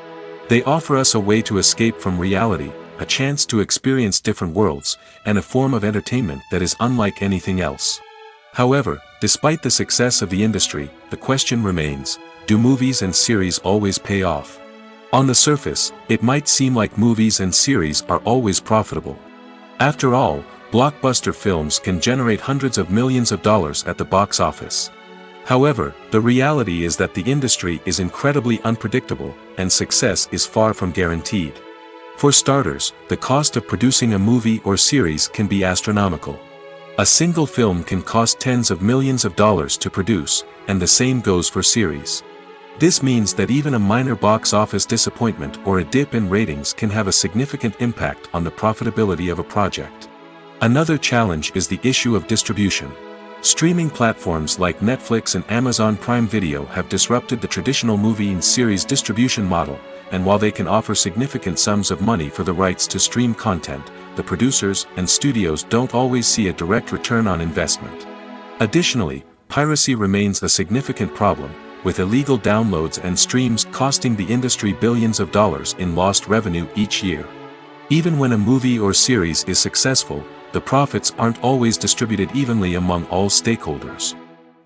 They offer us a way to escape from reality, a chance to experience different worlds, and a form of entertainment that is unlike anything else. However, despite the success of the industry, the question remains, do movies and series always pay off? On the surface, it might seem like movies and series are always profitable. After all, blockbuster films can generate hundreds of millions of dollars at the box office. However, the reality is that the industry is incredibly unpredictable, and success is far from guaranteed. For starters, the cost of producing a movie or series can be astronomical. A single film can cost tens of millions of dollars to produce, and the same goes for series. This means that even a minor box office disappointment or a dip in ratings can have a significant impact on the profitability of a project. Another challenge is the issue of distribution. Streaming platforms like Netflix and Amazon Prime Video have disrupted the traditional movie and series distribution model, and while they can offer significant sums of money for the rights to stream content, the producers and studios don't always see a direct return on investment. Additionally, piracy remains a significant problem, with illegal downloads and streams costing the industry billions of dollars in lost revenue each year. Even when a movie or series is successful, the profits aren't always distributed evenly among all stakeholders.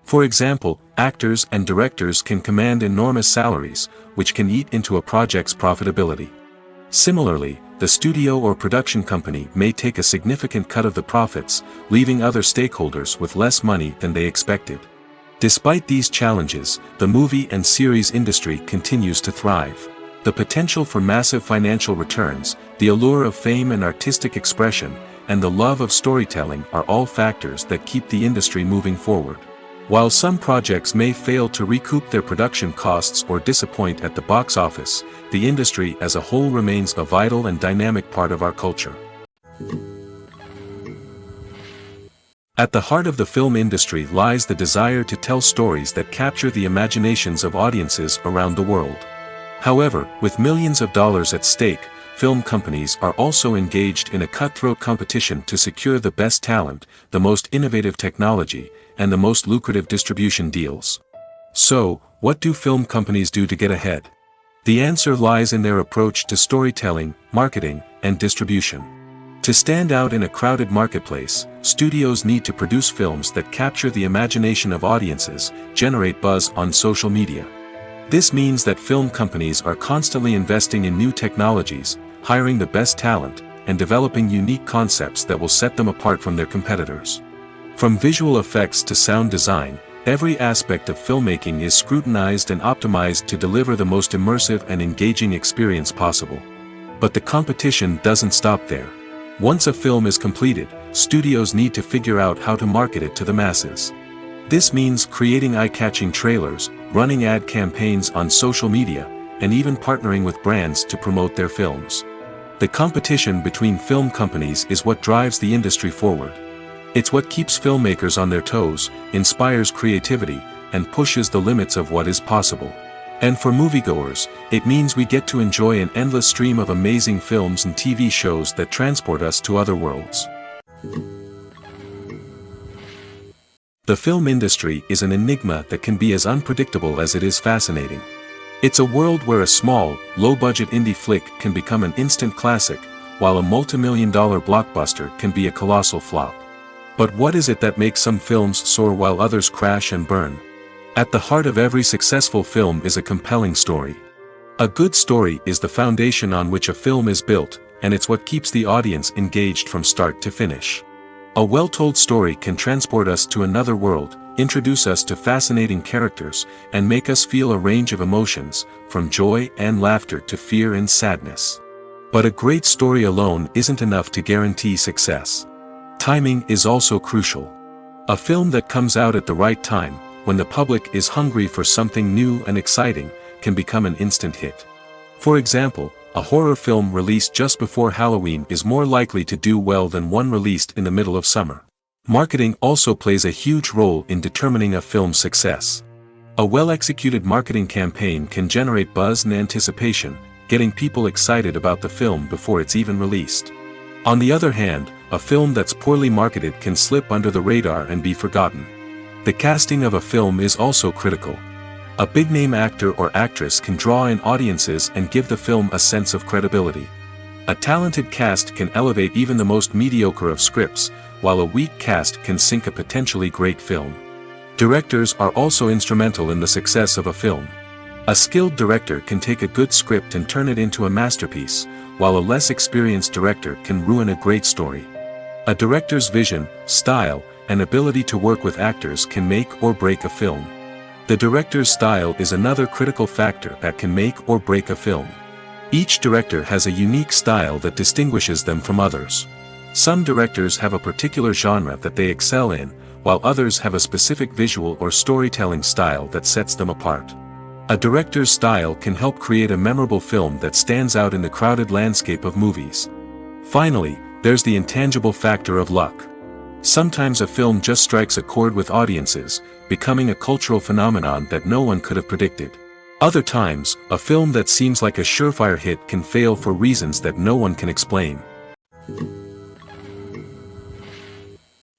For example, actors and directors can command enormous salaries, which can eat into a project's profitability. Similarly, the studio or production company may take a significant cut of the profits, leaving other stakeholders with less money than they expected. Despite these challenges, the movie and series industry continues to thrive. The potential for massive financial returns, the allure of fame and artistic expression, and the love of storytelling are all factors that keep the industry moving forward. While some projects may fail to recoup their production costs or disappoint at the box office, the industry as a whole remains a vital and dynamic part of our culture. At the heart of the film industry lies the desire to tell stories that capture the imaginations of audiences around the world. However, with millions of dollars at stake, film companies are also engaged in a cutthroat competition to secure the best talent, the most innovative technology, and the most lucrative distribution deals. So, what do film companies do to get ahead? The answer lies in their approach to storytelling, marketing, and distribution. To stand out in a crowded marketplace, studios need to produce films that capture the imagination of audiences, generate buzz on social media. This means that film companies are constantly investing in new technologies, hiring the best talent, and developing unique concepts that will set them apart from their competitors. From visual effects to sound design, every aspect of filmmaking is scrutinized and optimized to deliver the most immersive and engaging experience possible. But the competition doesn't stop there. Once a film is completed, studios need to figure out how to market it to the masses. This means creating eye-catching trailers, running ad campaigns on social media, and even partnering with brands to promote their films. The competition between film companies is what drives the industry forward. It's what keeps filmmakers on their toes, inspires creativity, and pushes the limits of what is possible. And for moviegoers, it means we get to enjoy an endless stream of amazing films and TV shows that transport us to other worlds. The film industry is an enigma that can be as unpredictable as it is fascinating. It's a world where a small, low-budget indie flick can become an instant classic, while a multi-million-dollar blockbuster can be a colossal flop. But what is it that makes some films soar while others crash and burn? At the heart of every successful film is a compelling story. A good story is the foundation on which a film is built, and it's what keeps the audience engaged from start to finish. A well-told story can transport us to another world, introduce us to fascinating characters, and make us feel a range of emotions, from joy and laughter to fear and sadness. But a great story alone isn't enough to guarantee success. Timing is also crucial. A film that comes out at the right time, when the public is hungry for something new and exciting, can become an instant hit. For example, a horror film released just before Halloween is more likely to do well than one released in the middle of summer. Marketing also plays a huge role in determining a film's success. A well-executed marketing campaign can generate buzz and anticipation, getting people excited about the film before it's even released. On the other hand, a film that's poorly marketed can slip under the radar and be forgotten. The casting of a film is also critical. A big-name actor or actress can draw in audiences and give the film a sense of credibility. A talented cast can elevate even the most mediocre of scripts, while a weak cast can sink a potentially great film. Directors are also instrumental in the success of a film. A skilled director can take a good script and turn it into a masterpiece, while a less experienced director can ruin a great story. A director's vision, style, and ability to work with actors can make or break a film. The director's style is another critical factor that can make or break a film. Each director has a unique style that distinguishes them from others. Some directors have a particular genre that they excel in, while others have a specific visual or storytelling style that sets them apart. A director's style can help create a memorable film that stands out in the crowded landscape of movies. Finally, there's the intangible factor of luck. Sometimes a film just strikes a chord with audiences, becoming a cultural phenomenon that no one could have predicted. Other times, a film that seems like a surefire hit can fail for reasons that no one can explain.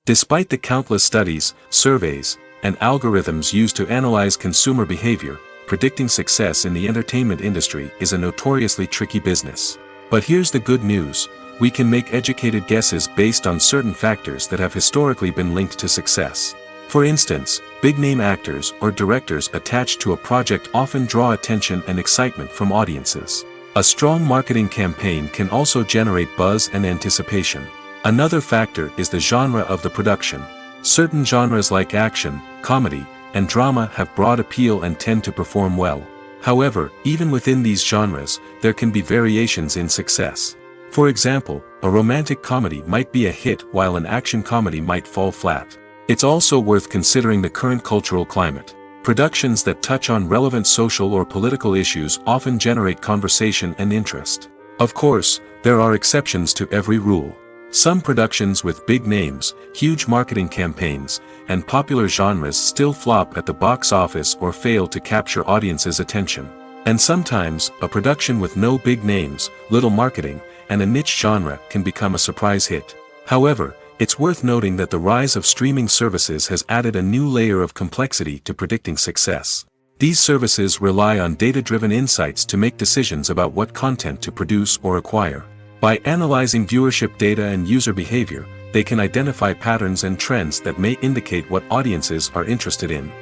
Despite the countless studies, surveys, and algorithms used to analyze consumer behavior, predicting success in the entertainment industry is a notoriously tricky business. But here's the good news: we can make educated guesses based on certain factors that have historically been linked to success. For instance, big-name actors or directors attached to a project often draw attention and excitement from audiences. A strong marketing campaign can also generate buzz and anticipation. Another factor is the genre of the production. Certain genres like action, comedy, and drama have broad appeal and tend to perform well. However, even within these genres, there can be variations in success. For example, a romantic comedy might be a hit while an action comedy might fall flat. It's also worth considering the current cultural climate. Productions that touch on relevant social or political issues often generate conversation and interest. Of course, there are exceptions to every rule. Some productions with big names, huge marketing campaigns, and popular genres still flop at the box office or fail to capture audiences' attention. And sometimes, a production with no big names, little marketing, and a niche genre can become a surprise hit. However, it's worth noting that the rise of streaming services has added a new layer of complexity to predicting success. These services rely on data-driven insights to make decisions about what content to produce or acquire. By analyzing viewership data and user behavior, they can identify patterns and trends that may indicate what audiences are interested in.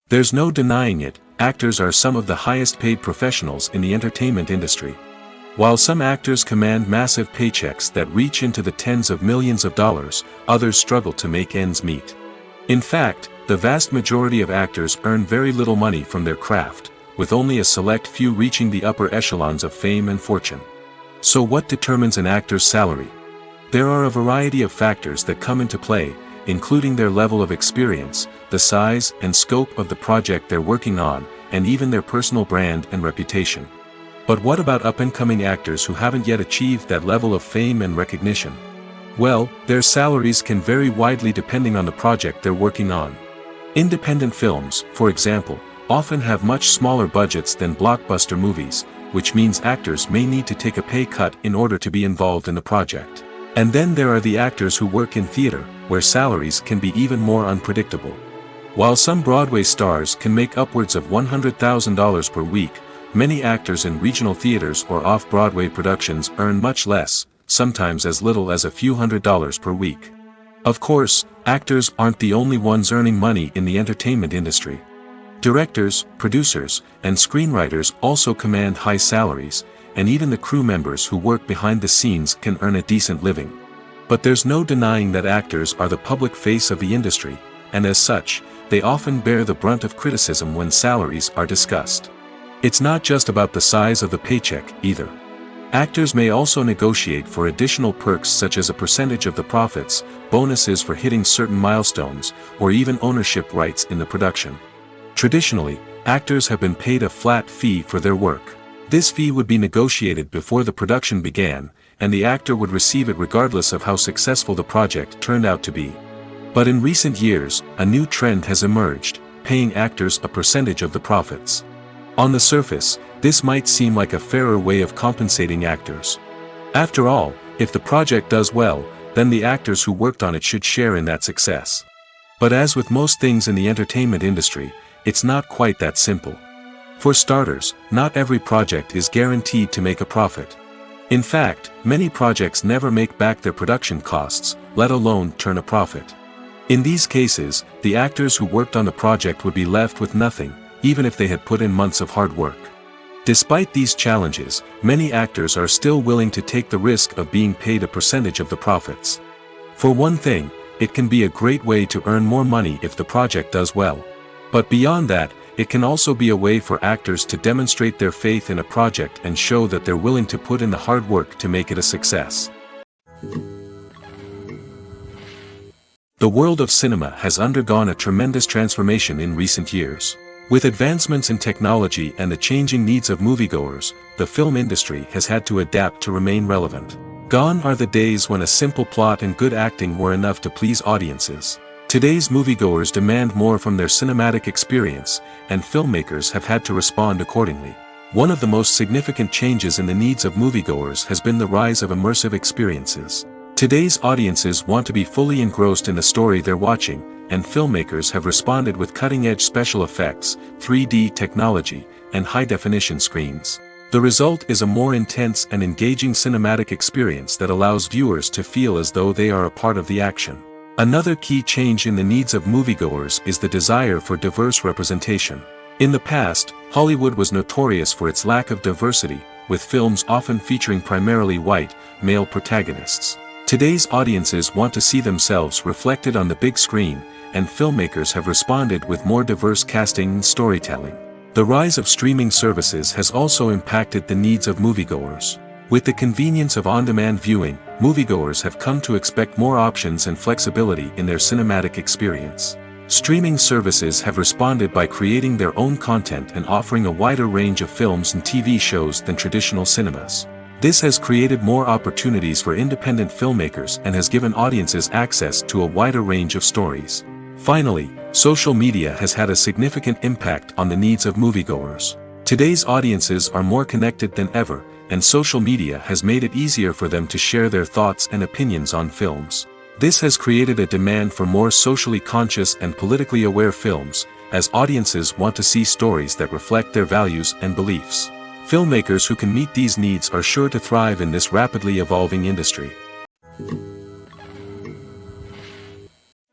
There's no denying it, actors are some of the highest-paid professionals in the entertainment industry. While some actors command massive paychecks that reach into the tens of millions of dollars, others struggle to make ends meet. In fact, the vast majority of actors earn very little money from their craft, with only a select few reaching the upper echelons of fame and fortune. So what determines an actor's salary? There are a variety of factors that come into play, including their level of experience, the size and scope of the project they're working on, and even their personal brand and reputation. But what about up-and-coming actors who haven't yet achieved that level of fame and recognition? Well, their salaries can vary widely depending on the project they're working on. Independent films, for example, often have much smaller budgets than blockbuster movies, which means actors may need to take a pay cut in order to be involved in the project. And then there are the actors who work in theater, where salaries can be even more unpredictable. While some Broadway stars can make upwards of $100,000 per week, many actors in regional theaters or off-Broadway productions earn much less, sometimes as little as a few $100s per week. Of course, actors aren't the only ones earning money in the entertainment industry. Directors, producers, and screenwriters also command high salaries, and even the crew members who work behind the scenes can earn a decent living. But there's no denying that actors are the public face of the industry, and as such, they often bear the brunt of criticism when salaries are discussed. It's not just about the size of the paycheck, either. Actors may also negotiate for additional perks such as a percentage of the profits, bonuses for hitting certain milestones, or even ownership rights in the production. Traditionally, actors have been paid a flat fee for their work. This fee would be negotiated before the production began, and the actor would receive it regardless of how successful the project turned out to be. But in recent years, a new trend has emerged, paying actors a percentage of the profits. On the surface, this might seem like a fairer way of compensating actors. After all, if the project does well, then the actors who worked on it should share in that success. But as with most things in the entertainment industry, it's not quite that simple. For starters, not every project is guaranteed to make a profit. In fact, many projects never make back their production costs, let alone turn a profit. In these cases, the actors who worked on the project would be left with nothing, even if they had put in months of hard work. Despite these challenges, many actors are still willing to take the risk of being paid a percentage of the profits. For one thing, it can be a great way to earn more money if the project does well. But beyond that, it can also be a way for actors to demonstrate their faith in a project and show that they're willing to put in the hard work to make it a success. The world of cinema has undergone a tremendous transformation in recent years. With advancements in technology and the changing needs of moviegoers, the film industry has had to adapt to remain relevant. Gone are the days when a simple plot and good acting were enough to please audiences. Today's moviegoers demand more from their cinematic experience, and filmmakers have had to respond accordingly. One of the most significant changes in the needs of moviegoers has been the rise of immersive experiences. Today's audiences want to be fully engrossed in the story they're watching, and filmmakers have responded with cutting-edge special effects, 3D technology, and high-definition screens. The result is a more intense and engaging cinematic experience that allows viewers to feel as though they are a part of the action. Another key change in the needs of moviegoers is the desire for diverse representation. In the past, Hollywood was notorious for its lack of diversity, with films often featuring primarily white, male protagonists. Today's audiences want to see themselves reflected on the big screen, and filmmakers have responded with more diverse casting and storytelling. The rise of streaming services has also impacted the needs of moviegoers. With the convenience of on-demand viewing, moviegoers have come to expect more options and flexibility in their cinematic experience. Streaming services have responded by creating their own content and offering a wider range of films and TV shows than traditional cinemas. This has created more opportunities for independent filmmakers and has given audiences access to a wider range of stories. Finally, social media has had a significant impact on the needs of moviegoers. Today's audiences are more connected than ever, and social media has made it easier for them to share their thoughts and opinions on films. This has created a demand for more socially conscious and politically aware films, as audiences want to see stories that reflect their values and beliefs. Filmmakers who can meet these needs are sure to thrive in this rapidly evolving industry.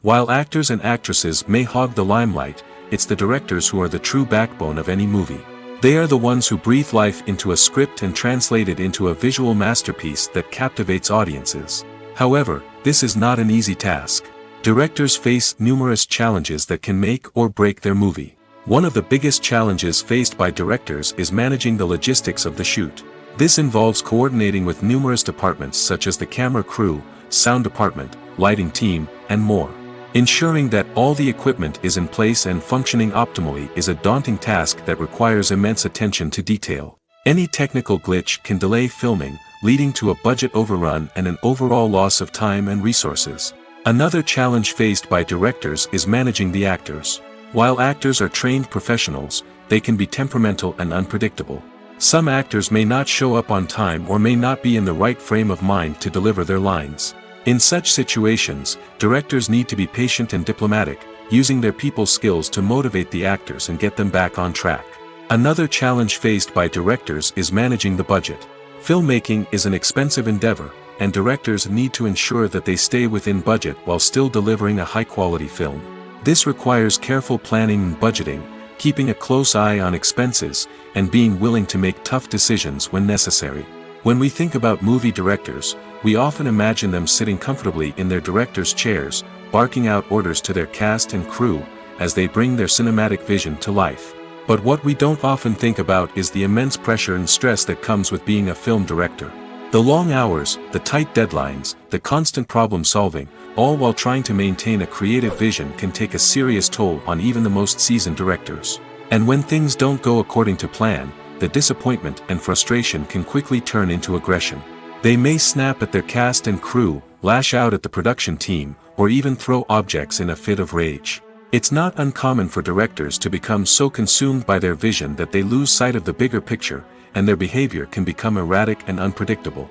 While actors and actresses may hog the limelight, it's the directors who are the true backbone of any movie. They are the ones who breathe life into a script and translate it into a visual masterpiece that captivates audiences. However, this is not an easy task. Directors face numerous challenges that can make or break their movie. One of the biggest challenges faced by directors is managing the logistics of the shoot. This involves coordinating with numerous departments such as the camera crew, sound department, lighting team, and more. Ensuring that all the equipment is in place and functioning optimally is a daunting task that requires immense attention to detail. Any technical glitch can delay filming, leading to a budget overrun and an overall loss of time and resources. Another challenge faced by directors is managing the actors. While actors are trained professionals, they can be temperamental and unpredictable. Some actors may not show up on time or may not be in the right frame of mind to deliver their lines. In such situations, directors need to be patient and diplomatic, using their people skills to motivate the actors and get them back on track. Another challenge faced by directors is managing the budget. Filmmaking is an expensive endeavor, and directors need to ensure that they stay within budget while still delivering a high-quality film. This requires careful planning and budgeting, keeping a close eye on expenses, and being willing to make tough decisions when necessary. When we think about movie directors, we often imagine them sitting comfortably in their director's chairs, barking out orders to their cast and crew, as they bring their cinematic vision to life. But what we don't often think about is the immense pressure and stress that comes with being a film director. The long hours, the tight deadlines, the constant problem solving, all while trying to maintain a creative vision can take a serious toll on even the most seasoned directors. And when things don't go according to plan, the disappointment and frustration can quickly turn into aggression. They may snap at their cast and crew, lash out at the production team, or even throw objects in a fit of rage. It's not uncommon for directors to become so consumed by their vision that they lose sight of the bigger picture, and their behavior can become erratic and unpredictable.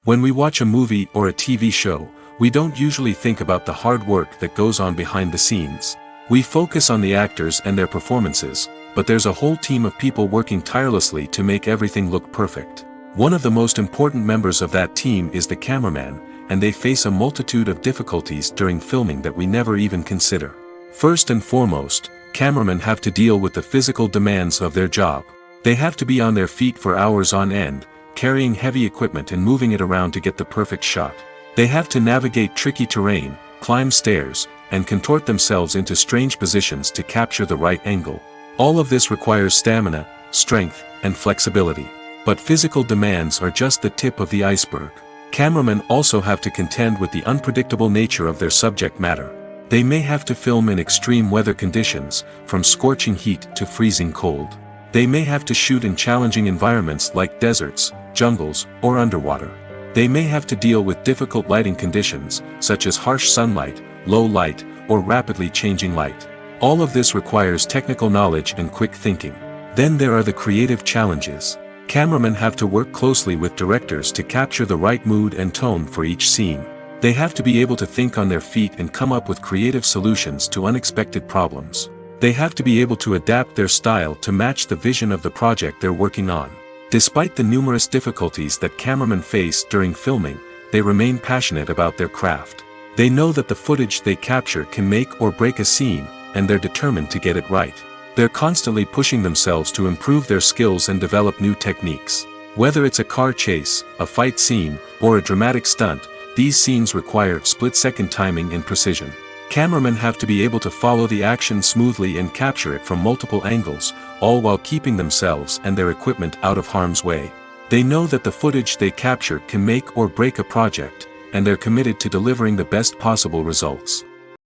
When we watch a movie or a TV show, we don't usually think about the hard work that goes on behind the scenes. We focus on the actors and their performances, but there's a whole team of people working tirelessly to make everything look perfect. One of the most important members of that team is the cameraman, and they face a multitude of difficulties during filming that we never even consider. First and foremost, cameramen have to deal with the physical demands of their job. They have to be on their feet for hours on end, carrying heavy equipment and moving it around to get the perfect shot. They have to navigate tricky terrain, climb stairs, and contort themselves into strange positions to capture the right angle. All of this requires stamina, strength, and flexibility. But physical demands are just the tip of the iceberg. Cameramen also have to contend with the unpredictable nature of their subject matter. They may have to film in extreme weather conditions, from scorching heat to freezing cold. They may have to shoot in challenging environments like deserts, jungles, or underwater. They may have to deal with difficult lighting conditions, such as harsh sunlight, low light, or rapidly changing light. All of this requires technical knowledge and quick thinking. Then there are the creative challenges. Cameramen have to work closely with directors to capture the right mood and tone for each scene. They have to be able to think on their feet and come up with creative solutions to unexpected problems. They have to be able to adapt their style to match the vision of the project they're working on. Despite the numerous difficulties that cameramen face during filming, they remain passionate about their craft. They know that the footage they capture can make or break a scene, and they're determined to get it right. They're constantly pushing themselves to improve their skills and develop new techniques. Whether it's a car chase, a fight scene, or a dramatic stunt, these scenes require split-second timing and precision. Cameramen have to be able to follow the action smoothly and capture it from multiple angles, all while keeping themselves and their equipment out of harm's way. They know that the footage they capture can make or break a project, and they're committed to delivering the best possible results.